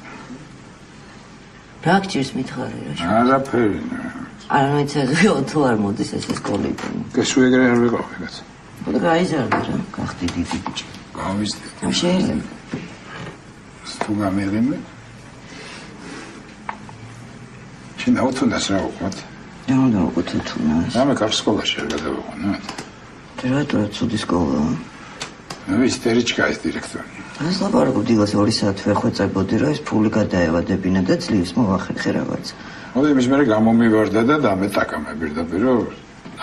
რა გჭირს მითხარი რა? არაფერი. არა მეცადიო თუ არ მოდის ეს სკოლიდან. გასულ ეგრე არ ვიყავ ეგაც. და გაიზარდა რა, გახდი დიდი ბიჭი. გავიზრდი. შეიძლება. თუ გამერიმე. შენ აუწუნდას რა უყოთ? რა უნდა უყოთ თუნას? რამე კარგ სკოლაში არ გადავიყვანო. რატო ცუდი სკოლაა? ნუ ისტორიჩკა ის დირექტორი. ეს ლაპარაკობ დილას 2 საათ ვეხვეწებოდი რომ ეს ფული გადაევადებინა და ძლივს მოვახერხე რაღაც. მოდი მის მერე გამომივარდა და დამეტაკა მე პირდაპირ რომ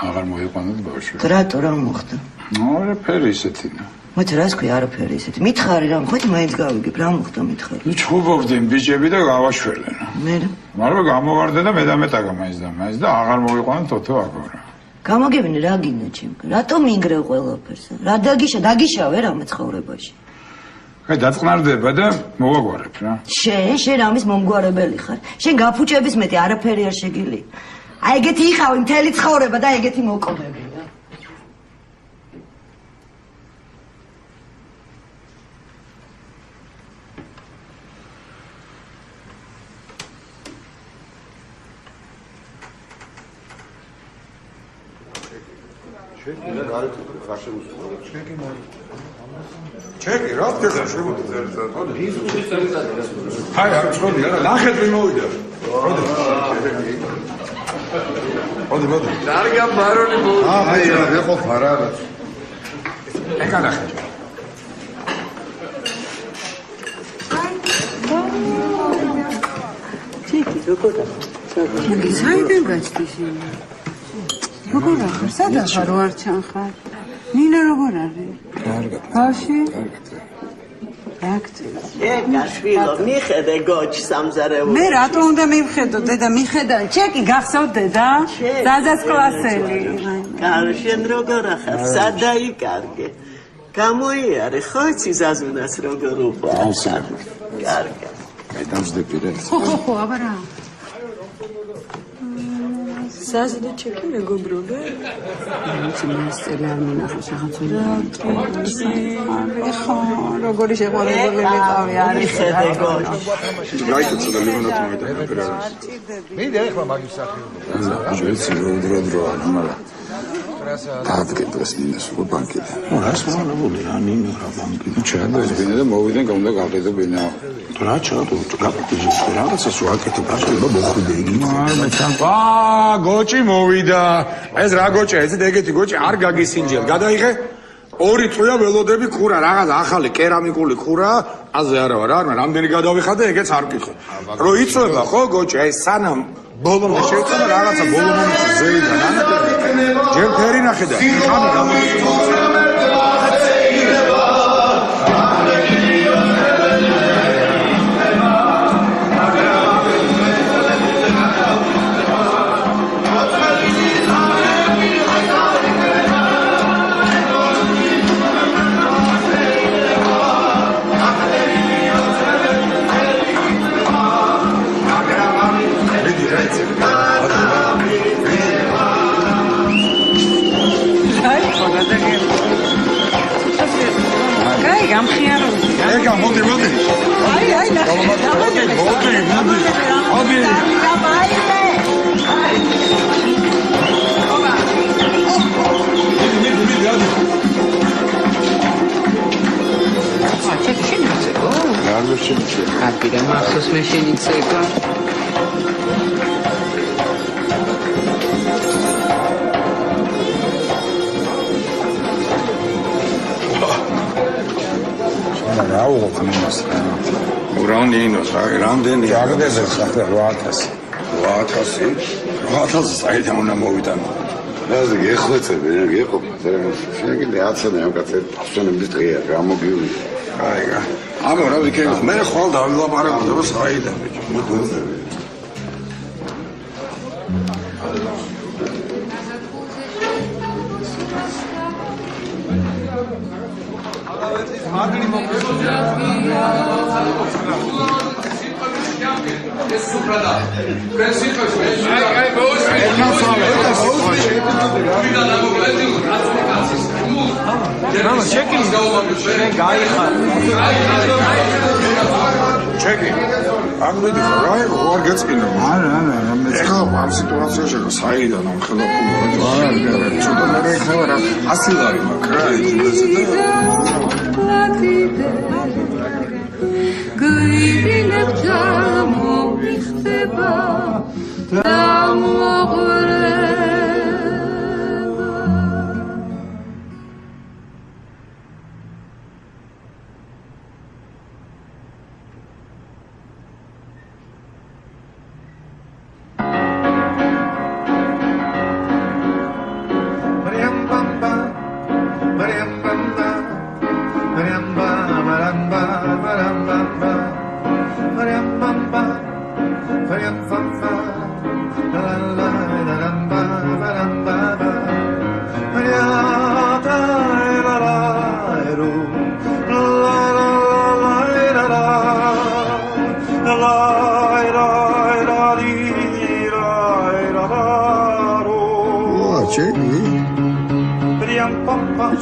აღარ მოიყვანოთ ბავშვი. რატო რა მოხდა? არაფერი ისეთინა. მოიცა რას ქვია არაფერი ისეთი. მითხარი რა, ხოთი მაინც გავიგებ რა მოხდა მითხარი. ჩხუბობდნენ ბიჭები და გავაშველენ. მე მაგრამ გამოვარდა და მე დამეტაკა მაინც და აღარ მოიყვანოთ თოთო აგორა. გამოგებინე რა გინდა ჩემკა? რატო მინგრევ ყველაფერს? რა დაგიშავე რა მეცხოვრებაში? აი დაწყნარდება და მოვაგვარებ რა. შენ ამის მომგვარებელი ხარ. შენ გაფუჭების მეტი არაფერი არ შეგილი. აი ეგეთი იყავი მთელი ცხოვრება და ეგეთი მოკობები რა. ჩეკი რა თქვა შემოდი აი არ წოდია რა ნახეთ ვინ მოვიდა მოდი დარგა ბარონი მოვიდა აი რა ეყოფა რა ეკა ნახეთ ჩეკი როგორ ჩეკი საიდან გაჩდის როგორ ახარ სადა ხარ არ ჩანხარ ნინა როგორ არის? კარგად. ბავშვი? კარგად. გაშვილო, მიხედე გოჩს ამზარებული. მე რატო უნდა მივხედო, დედა, მიხედა. ჩეკი გახსოვ დედა? ზაზას კლასელი. შენ როგორ ახარ? სადაიკარგე. გამოიარე, ხო იცი ზაზუნას როგორ უყვარს? კარგად. აი დამძდები რა. ხო, აბა რა. ზაზი და ჩეკი მეგობრობე? ვიცი მასწელი არ მინახა შეხაცული. ხო, როგორი შეყვარებული ვიყავი, არის ხედე გოჩი. გაიქცა და ლიმონად მოვიდა ოპერაცია. მიდე ახლა მაგის სახეობა. ვიცი დრო მაგრამ დაადგენ დღეს ნინას უკვე ბანკიდან. რას მომნებული რა ნინო რა ბანკიდან. ჩაადოს ბინა და მოვიდნენ გამდა გაყიდო ბინა. რა ჩაადო გაპიტიჟის რაღაცას ვაკეთებ ახლა მოხვიდე იგი. მე ჩანყა გოჭი მოვიდა. ეს რა გოჭია? ეს ეგეთი გოჭი არ გაგისინჯელ. გადაიღე 2 წვია ველოდები ხურა რაღაც ახალი კერამიკული ხურა აზე არა ვარ არ რამდენი გადავიხადე ეგეც არ ვკითხე. რო იწובה ხო გოჭი აი სანამ ბოლომდე შეიწובה რაღაცა ბოლომდე ზეიდან ანაკები ჯერ ფერი ნახე და ხანი გამოიწובה აი, ხოდა და რამდენი აგდებენ ახლა 800 საერთოდ უნდა მოვიტანო რაზე გეხვეწები რა გეყოფ შეიძლება აცანე ამ კაცებს ფასონების დღეა გამოგივლი აიგა აბა რა ვიქენ მე ხვალ დავილაპარაკო და საიდან ბიჭო მოგვიწევი ჩეკი აგმედი რა ვარ გეწინა არა მეც ამ სიტუაციაში საიდან ამ ხელაფულა ცოტა მე ხება რა 100 ლარი მაქვს რა იძულეზე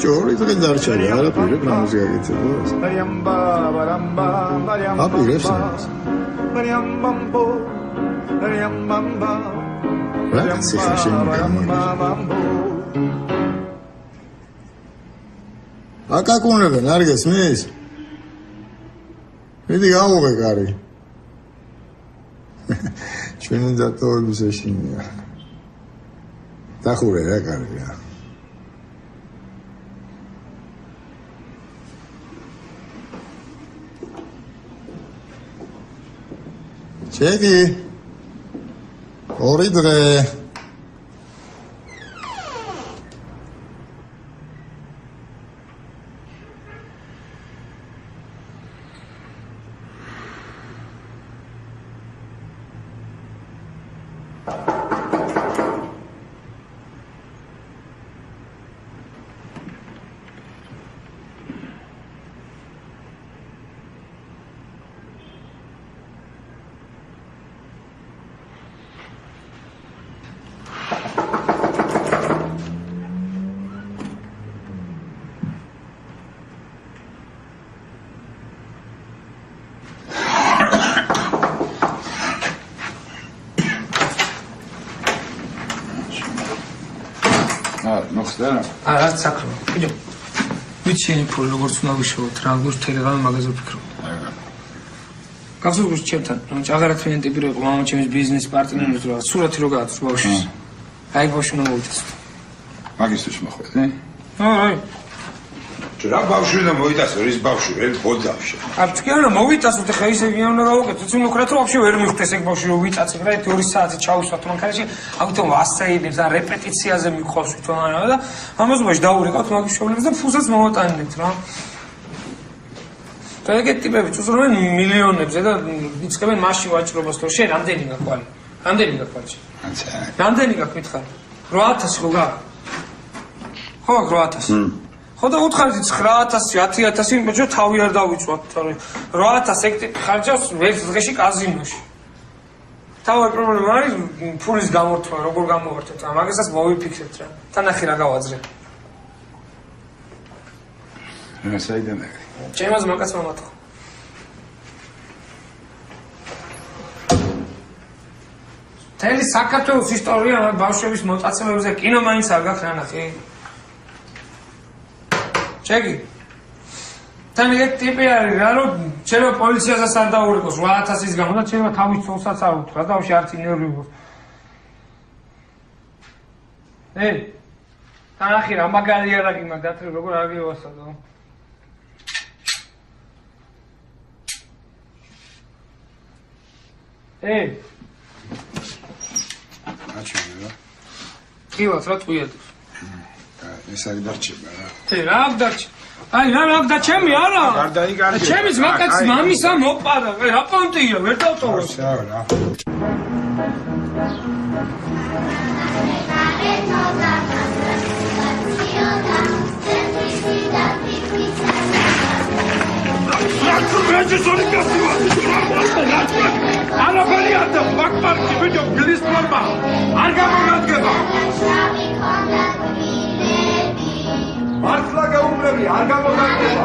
Чёрный так дарчали, а рапиры промузга гитцебос. Апиревсенас. Рак сихашен А как он это, Нарга, смеясь? Иди гауга, Гарри. Чё не за то, бисошиния. Тахуре, да, Гарри, Чеки, оридре. არა საქმე. ბიჭო. ვიცი ფული როგორც უნდა ვიშოვოთ რა, როგორც თელეგრამი მაგაზე ვფიქრობ. გახსოვს ჩემთან, რომ ჭაღარად ფენ ტიპი იყო მამა ჩემის ბიზნეს პარტნიორი რა, სურათი რო გააცნო ბავშვის. აი ბავშვი უნდა მოვიტანო. მაგისტრის მოხვედე? აი. რა ბავშვი და მოიტასო, ის ბავშვი ვერ ბოდავშე. აბჭი არა მოვიტასოთ ხა ისე ვიანო რა უკეთ, თუმცა ნუხრათ რომ ვაფშე ვერ მიხდეს ეგ ბავშვი რომ ვიწაცებ რა, 2 საათი ჩავისვათ მანქანაში, აუто ვასწრებებს და რეპეტიციაზე მიყავს თვითონ არა და ამაზობაში დაურეკავთ მაგის შოვლებს და ფულსაც მოვატანებთ რა. და ეგეთ ტიპები წუწრობენ მილიონებზე და იწყებენ მასში ვაჭრობას, რომ შენ რამდენი გაქვალი? რამდენი გაქვალი? რამდენი გაქვითხარ? 8000 ხო გა? ხო 8000. ხო და უთხარით 9000, 10000 ბიჭო თავი არ დავიწვათ, თორე 8000 ეგ ტიპი ხარჯავს ერთ დღეში კაზინოში. თავი პრობლემა არის ფულის გამორთვა, როგორ გამოვართოთ, მაგასაც მოვიფიქრეთ რა. თანახი რა გავაძრე. რა საიდან არის? ჩემს მაგას მომათხო. მთელი საქართველოს ისტორია ბავშვების მოტაცებებზე კინო მაინც არ გაქვს ნანახი. ჩეკი. თან ეგ ტიპი არის რა რომ შეიძლება პოლიციასაც არ დაურეკოს 8000-ის გამო და შეიძლება თავის ცოლსაც არ უთხრა და ვაში არც ინერვიულს. ნანახი რა მაგარი არაგი მაგ დათრე როგორ არ გევასადო. აჩვენა. კივას რა წუიადოს. ეს არის დარჩება რა. რა აქ დარჩება? აი რა და ჩემი არა. ჩემი ძმაკაც მამისა მოპარა. რა პონტია ვერ დავტოვოს. რა. Ana varianta, bakmarki video glis norma. Arga mogadgeba. Martla gaumlebi, arga mogadgeba.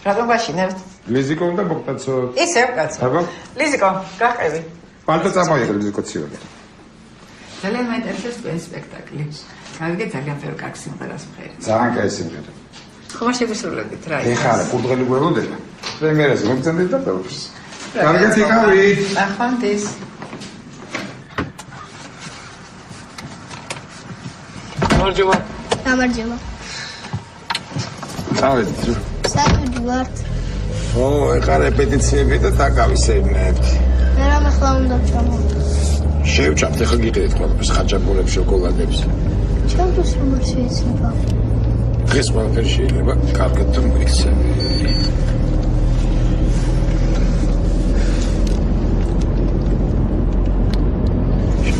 რატომ გაშინებთ? ლიზიკო უნდა მოგტაცო. ისევ კაცო. ლიზიკო, გაყევი. პალტო წამოიღე ლიზიკო ციოდი. ძალიან მაინტერესებს თქვენი სპექტაკლი. გავიგე ძალიან ბევრ კარგ სიმღერას მღერით. ძალიან კაი სიმღერა. ხომ შეგუსრულებით რა. ეხლა არა, კურდღელი გველოდები. პრემიერაზე მომწონდით და ბევრს. კარგად იყავით. ახონდის. გამარჯობა. გამარჯობა. წავედით. საჭუდი ვართ. ეხლა რეპეტიციები და დაგავისებნებთ. მე რამე ხლა უნდა ჩამო. შევჭამთ, ეხლა გიყიდეთ ყველაფერს, ხაჭაპურებს, შოკოლადებს. ჩემთვის როგორ შეიძლება? დღეს ყველაფერი შეიძლება კარგად და მოიქცევი.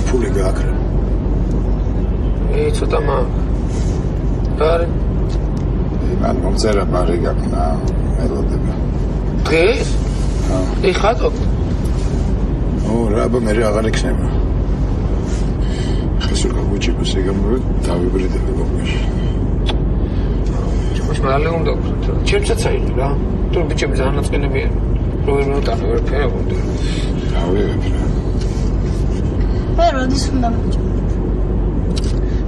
ფული გააკრა. ცოტა მაქვს. არი. მან მომწერა ბარი გაკნა მელოდება. დღეს? ეხატო? რა მე აღარ ექნება. ეს უკვე გუჩიბოს ეგამური დავიბრიდები გოგოში. ჩემს მალე უნდა ვქროთ. ჩემსაც აიდი რა. თუ ბიჭები ძალიან აწყენებიან. რო ვერ მოტანე ვერ ფერებოდი. დავიღებ რა. მე როდის უნდა მოჭო?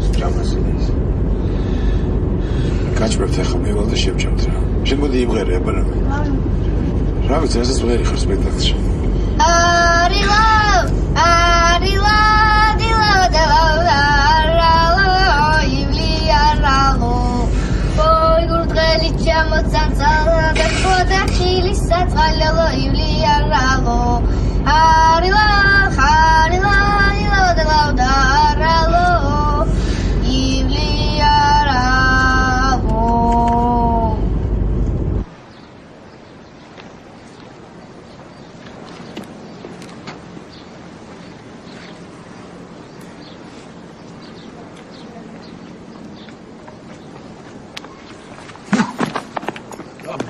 სტრამასინის. გაჭრებთ ახლა მე ვალდა შევჭამთ რა. შემოდი იმღერე აბარამი. რა ვიცი რასაც ვღერი ხარ სპექტაკლში. არილა ივლიანალო ბოი გურდღელი ჩამოცანცალა და ხოდა ხილის საწყალო ივლიანალო არილა დალავდარალო ივლიანალო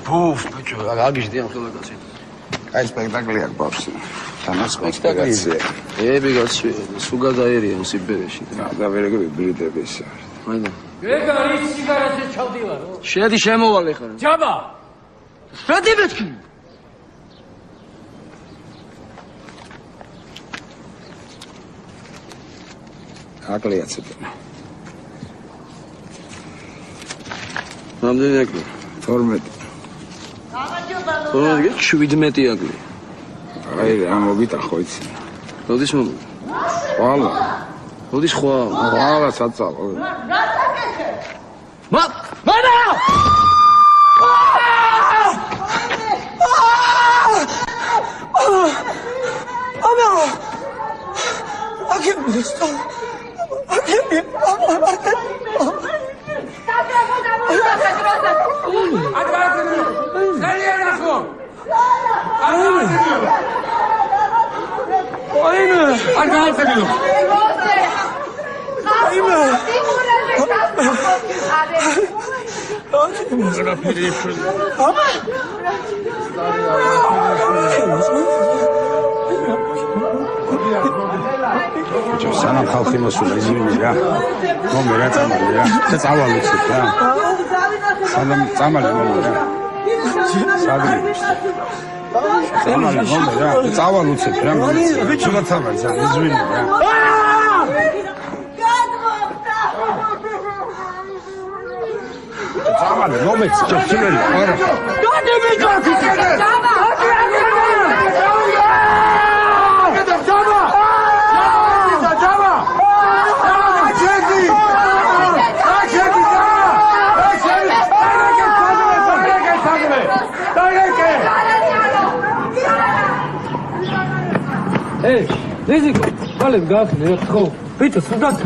ბუფ, ბიჭო, აგიჟდიან ხელაკაცი. აი სპექტაკლი აქვს ბავშვი. თანაც სპექტაკლია. ბიგაცი, სუგადაერიან სიბერეში. და ვერეგები ბრიდების არის. მაინდა. გეგარი სიგარეტზე ჩავდივარო. შედი შემოვალ ეხლა. ჯაბა. შედი მეთქი. აკლია ცოტა. რამდენი აკლია? 12. 17 აკლია. აი რა მოგიტახო იცი. როდის მომი? ხვალ. როდის ხვალ? ხვალ საწავო. მამა! What? სანამ ხალხი მოსულა იზრიმი რა. მომე რა წამალი რა. და წავალუცეთ რა. სანამ წამალი მომე რა. სადრი. წამალი მომე რა. წავალუცეთ რა. ვიჩულა წამალი რა. იზრიმი რა. წამალი მომე ჩეჩელი არა. გადები გაქიცე. Riziko, qaleb გაახნე რა ხო? ბიჭო, სუდათ.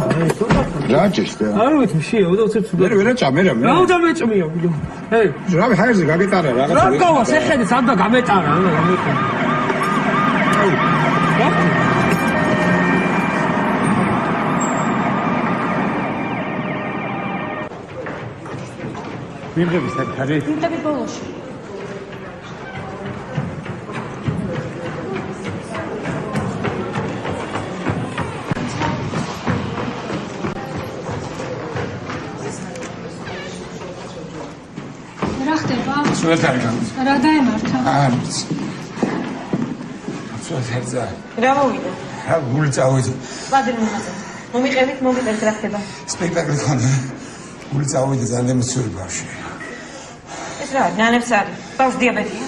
რა ჭირს? არ ვიცი, მშია, უდავცებ სუდათ. მე რა ჭამერა მე. რა უდამეჭმია, ბიჭო. ჰეი, რა ჰაერზე გაგეტარა რაღაცა. რა გავა, შეხედე, სანდა გამეტარა, ანა გამეტარა. მიღების საკარი. მიღები ბოლოში. სულ არ გამს. რა დაემართა? არ ვიცი. სულ ჰერძა. რა მოვიდა? რა გული წავედი. ბადრიმაძე. მომიყევით, მოგიწევთ რა ხდება. სპექტაკლი ხონდა. გული წავედი ძალიან მოცული ბავშვი. ეს რა, ნანებს არის. ბავშვ დიაბეტია?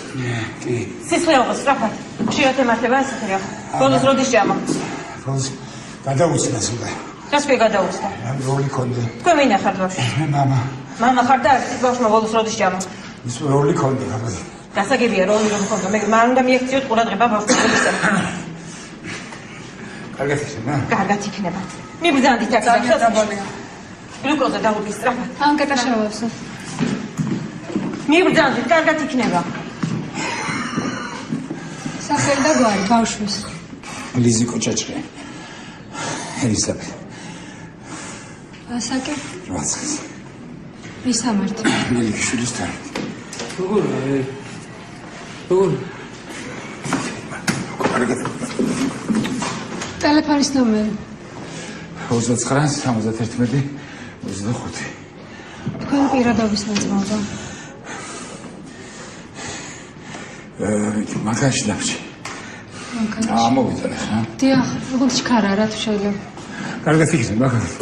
კი. სისხლეობა სწრაფად. ხშირად ემართება ასეთი რა. ბოლოს როდის ჭამა? ბოლოს გადაუცდა სულ. რას მე გადაუცდა? რა როლი ქონდა? თქვენ ვინახართ ბავშვი? მე მამა. მამა ხარ და არის ბავშვმა ბოლოს როდის ჭამა? ის როლი ქონდა რა. გასაგებია როლი რომ ქონდა. მე მან უნდა მიექციოთ ყურადღება ბავშვის როლისთან. კარგად იქნება? კარგად იქნება. მიბრძანდით აქ და გლუკოზა დაუგის სწრაფად. ანკეტა შევავსო. მიბრძანდით, კარგად იქნება. სახელი და გვარი ბავშვის. ლიზიკო ჭაჭრე. ელისაბედ. ასაკი? 8 წლის. მისამართი. მელიქიშვილისთან. როგორ არის? როგორ? კარგად. ტელეფონის ნომერი. 29 71 25. თქვენ პირადობის ნაწმობა. მაგაში დავჭი. მოვიდანე ხა. დიახ, როგორც ჩქარა რა თუ შეიძლება. კარგად იქნება, მაგას.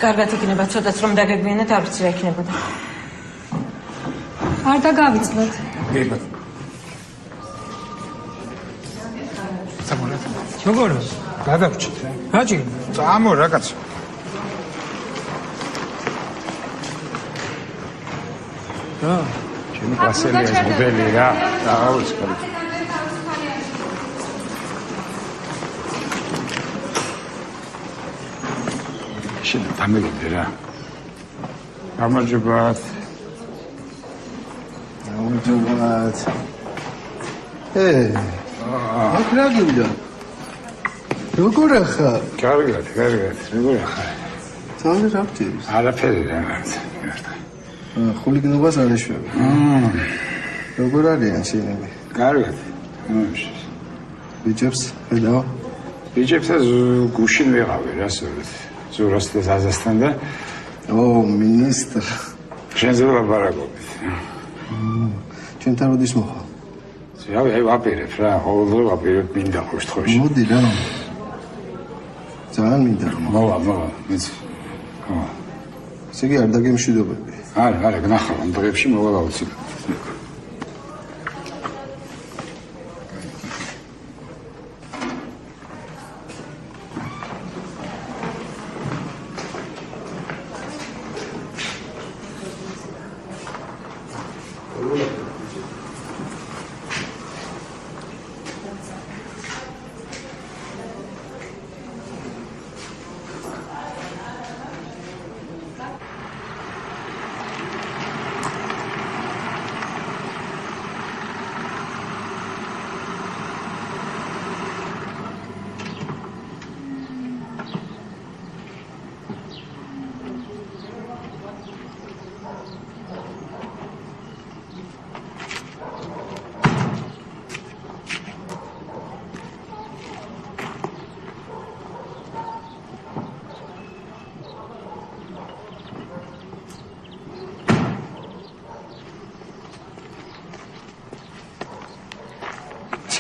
კარგად იქნება, ცოტაც რომ დაგეგმიანეთ, არც რა იქნებოდა. არ დაგავიწყდეთ. გება. სამორად. როგორ? გადავჭით რა. რაჭი? წამო რა კაცო. რა? ჩემი კლასელია მოდელი რა. დააუც ხარ. შენ დამეგები რა. გამარჯობათ. გამარჯობათ. აქ რა გინდა? როგორ ახარ? კარგად, კარგად. როგორ ახარ? ძალიან რაფთებს. არაფერი რა. ხულიგნობას არ ეშვები. როგორ არიან შენები? კარგად. ბიჭებს ხედავ? ბიჭებსაც გუშინ ვეღავი რა სწორედ. ზურას და ზაზასთან და მინისტრ. შენზე ვლაპარაკობთ. ჩვენთან როდის მოხალ? აი ვაპირებ რა, ყოველდღე ვაპირებ მინდა ხო შეთხოვში. მოდი რა. ძალიან მინდა რომ მოვა, ვიცი. ესე იგი არ დაგემშვიდობები. არა, გნახავ ამ დღეებში მოვა აუცილებლად.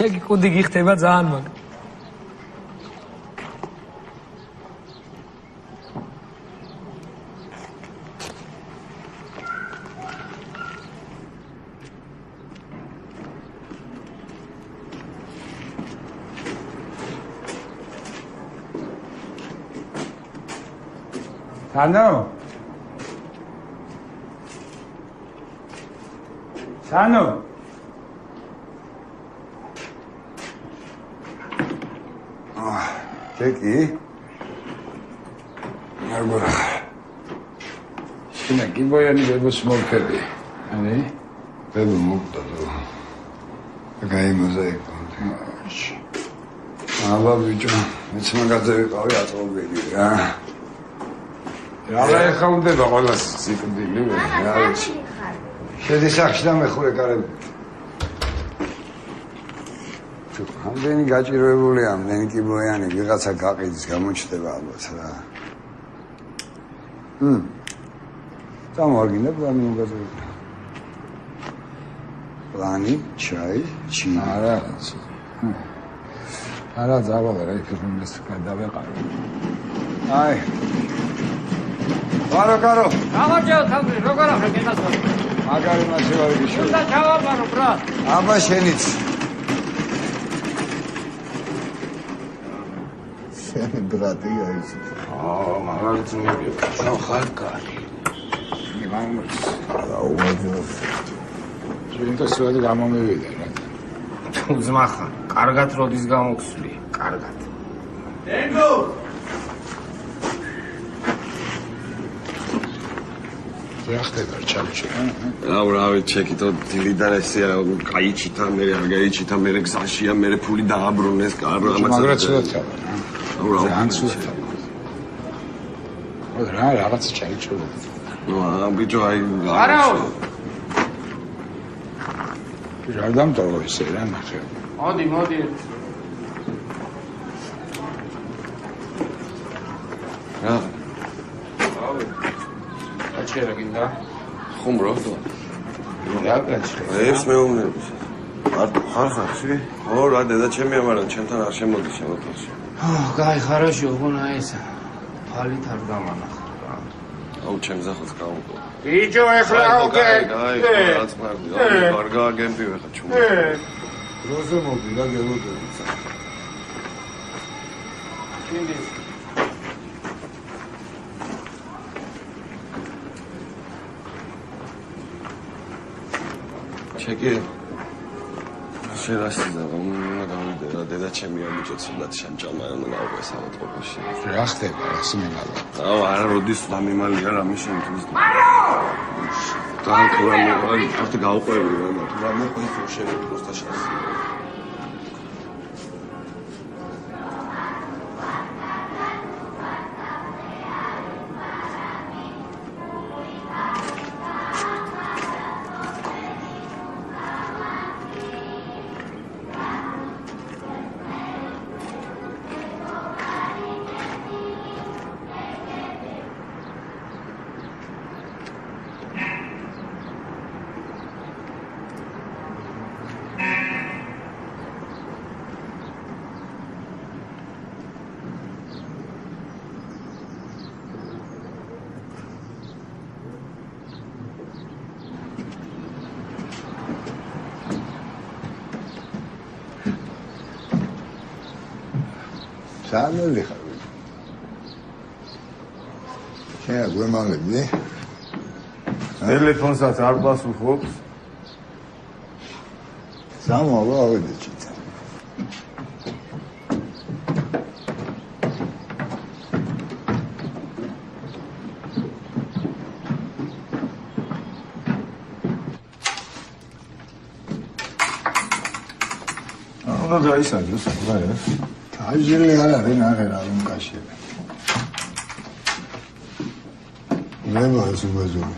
ჩეკი კუდი გიხდება ძალიან მაგ. Sano? Sano? ჩეკი? აგორა. შინა გიბოიანი ბებოს მოვქები. ანი? ბებო მოვკდო. გაიმოზაიკო. აბა ბიჭო, მეც მაგაზე ვიყავი აწოლბილი რა. რა ეხაუნდება ყველას სიკვდილი რა ვიცი. შედი სახში და მეხურე კარები. ამდენი გაჭირვებულია, ამდენი კიბოიანი, ვიღაცა გაყიდის, გამოჩნდება ალბათ რა. წამოვარგინე პლანი მოგაზრდა. პლანი, ჩაი, ჩინა. არა, ზავალა რა იქნებს გადავეყარე. აი. ვარო. გამარჯობა თამბი, როგორ ახლა გენასვარ. მაგარი მასივარი გიშო. უნდა ჩავაბარო, ბრატ. აბა შენიც. შენი ბრატი არის. მაგალითად მიგია. შენ ხარ კარი. იმამს. რა უვაძოს. შენ და სულ გამომივიდა რა. თუ ძმა ხარ, კარგად როდის გამოგსვლი? კარგად. დენგო! რა ხდება ჩაჩი? რავი, ჩეკითო დილიდან ესე არა, გაიჩითა, მე არ გაიჩითა, მე გზაშია, მე ფული დააბრუნეს, კარგად. მაგრამ ცუდად ხარ. რა რაღაც ჩაიჩულა. ბიჭო, აი. არაო. რა დამტოვო ისე რა ნახე. მოდი. რა? აჩერა გინდა? ხომ რა? რა გაჩერა? ეს მეუბნები. ხარ ხი? ო რა დედა ჩემი ამარა, ჩემთან არ შემოდი შემოთხოვში. კაი, хорошо, გონა ესა. ფალით არ დამანახა რა. აუ ჩემზე ხოც გავუკო. ბიჭო, ეხლა აუკე. აი, რაც მარდი, არ გააგემპივე ხა ჩუმ. როზე მოდი და გელოდები. კინდის. ჩეკი. შერასიზა, უნდა გავიდე რა, დედა ჩემი ამიჭო ცუდად შემჭამა, უნდა გავყე საავადმყოფოში. რა ხდება, რა სიმაღლა? აუ, არა, როდის დამიმალია რამე შემთხვევით. და თუ რამე, აი, ახლა გავყვევი რა, თუ რამე ხო შევიდე პროსტა შანსი. სანელი ხარ. შენ გვემალები? ტელეფონსაც არ პასუხობს. სამოვა ავედი ჩიტა. უნდა დაისაჯოს რა ეს? აჟილი არ არის ნახე რა უმკაშები. ნევა ზუბაზური.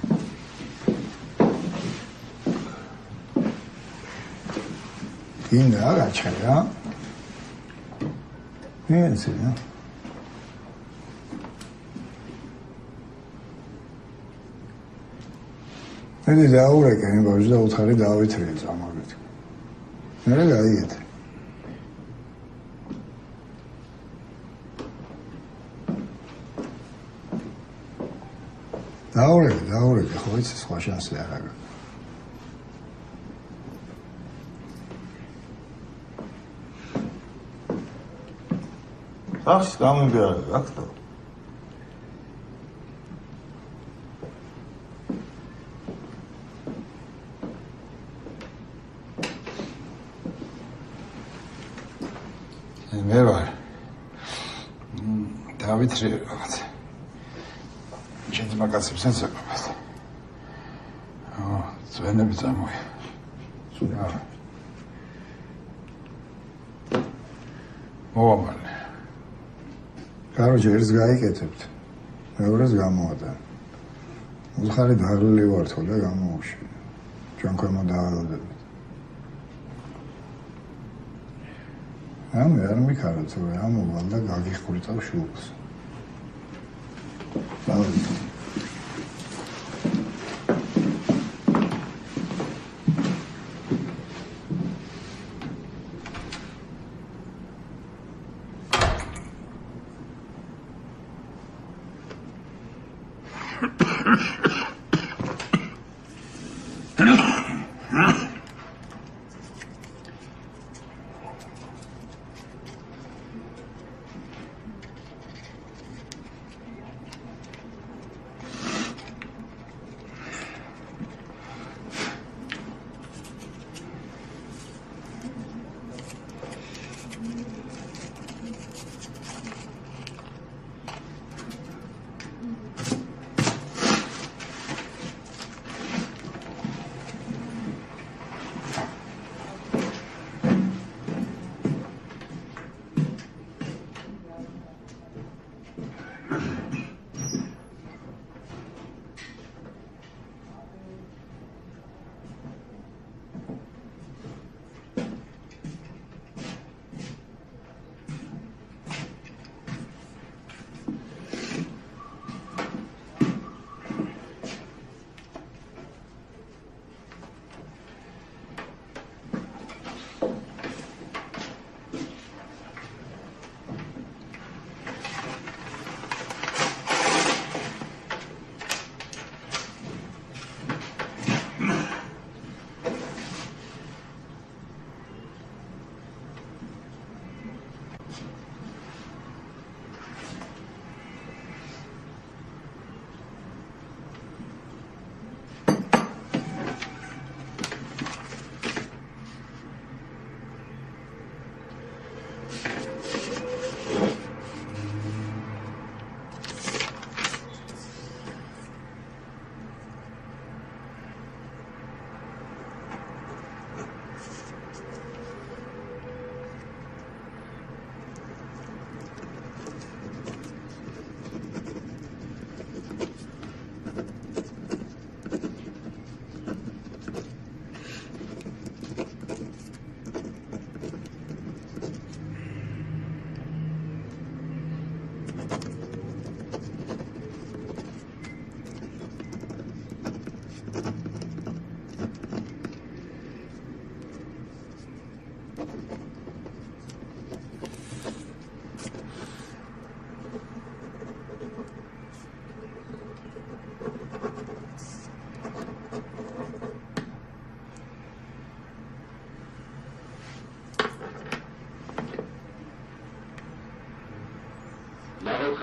ინდა გაჩერა. ენსია. მე დაურეკე იმ ბავშვს და უთხარი დავითრიე წამაგეთ. მე გაიგეთ. დაურეკე, ხო იცი სხვა შანსი არ აქვს. სახში გამიგიარე, აქტო. მე ვარ. დავითრი რაღაც. ჩემს მაგაცებს აცაკობთ. ძვენები წამოი. სულა. მოვამალე. კაროჯე ერთს გაიკეთებთ. მეორეს გამოვატან. უხარი დაღლილი ვარ ხო და გამოვუშვი. ჩვენ ქვემო დაალოდებით. ამე არ მიქარო თუ ამოვალ და გაგიხვრიტავ შულს. დავით.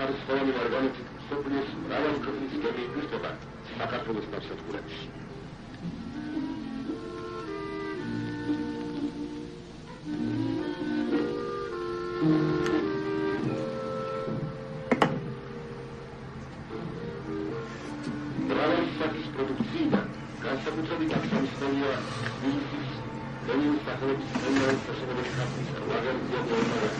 ხარისხოვანი ორგანიზმი სოფლის მრავალი ქვეყნის გემეიფირდება საქართველოს ნავსადგურებში. მრავალი სახის პროდუქციიდან განსაკუთრებით აღსანიშნავია თბილისის ლენინის სახელობის მემორიალის საშუალებით ხატვის ლაგერდია მოემარა.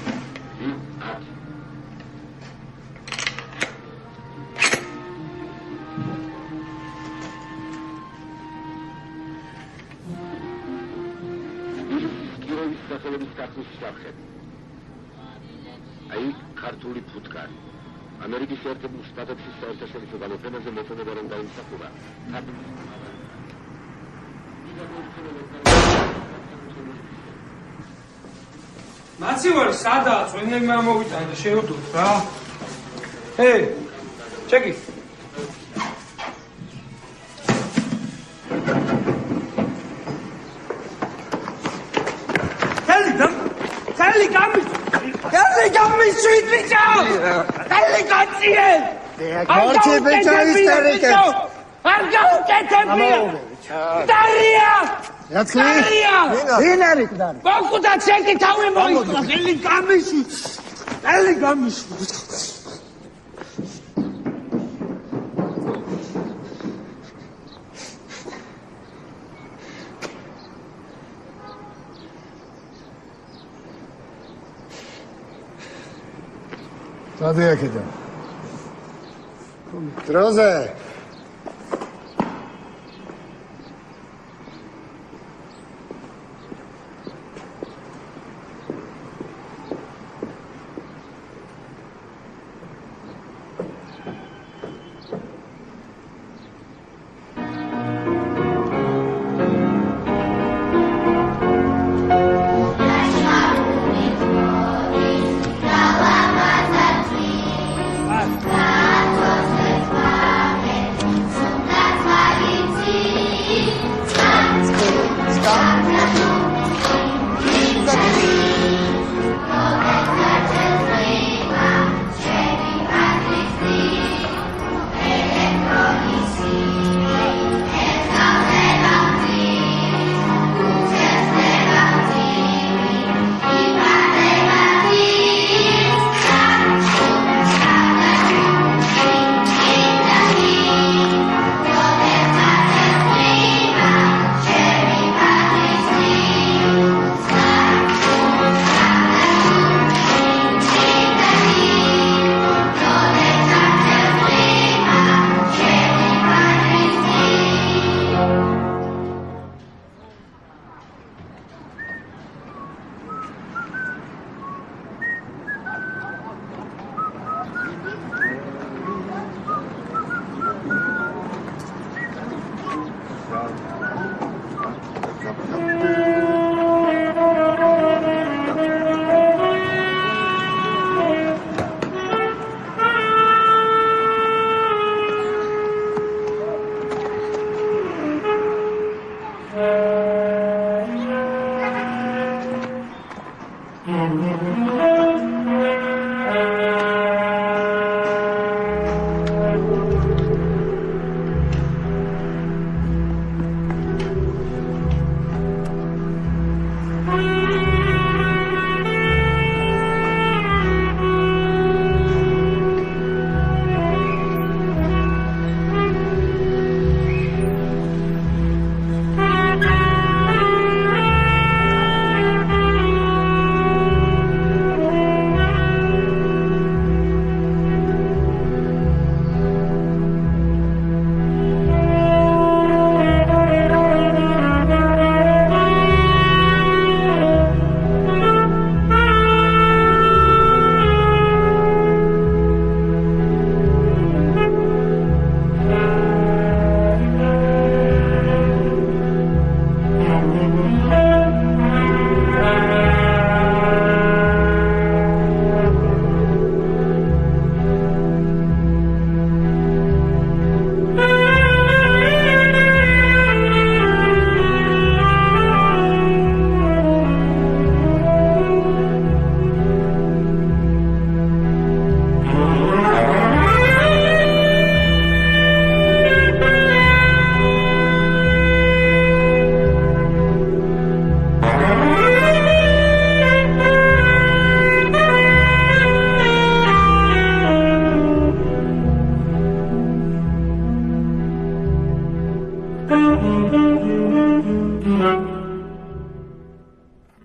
აი ქართული ფუტკარი ამერიკის შეერთებულ შტატებში საერთაშორისო გამოფენაზე მოწოდება რომ დაიმსახურა მაცივარი სადაა წვენები მომიტანე შევდოთ რა ჩეკი შვიდ ბიჭო! ხელი გაჭიე! გორჩი ბიჭო ისტერიკე! არ გაუკეთებია! დარია! დარია! ვინ არის დარი? მოკვდა ჩეკი თავი მოისვა, ხელი გამიში! ხელი გამიში! Hadi yakacağım. Troze.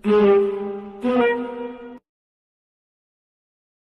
Mm-hmm.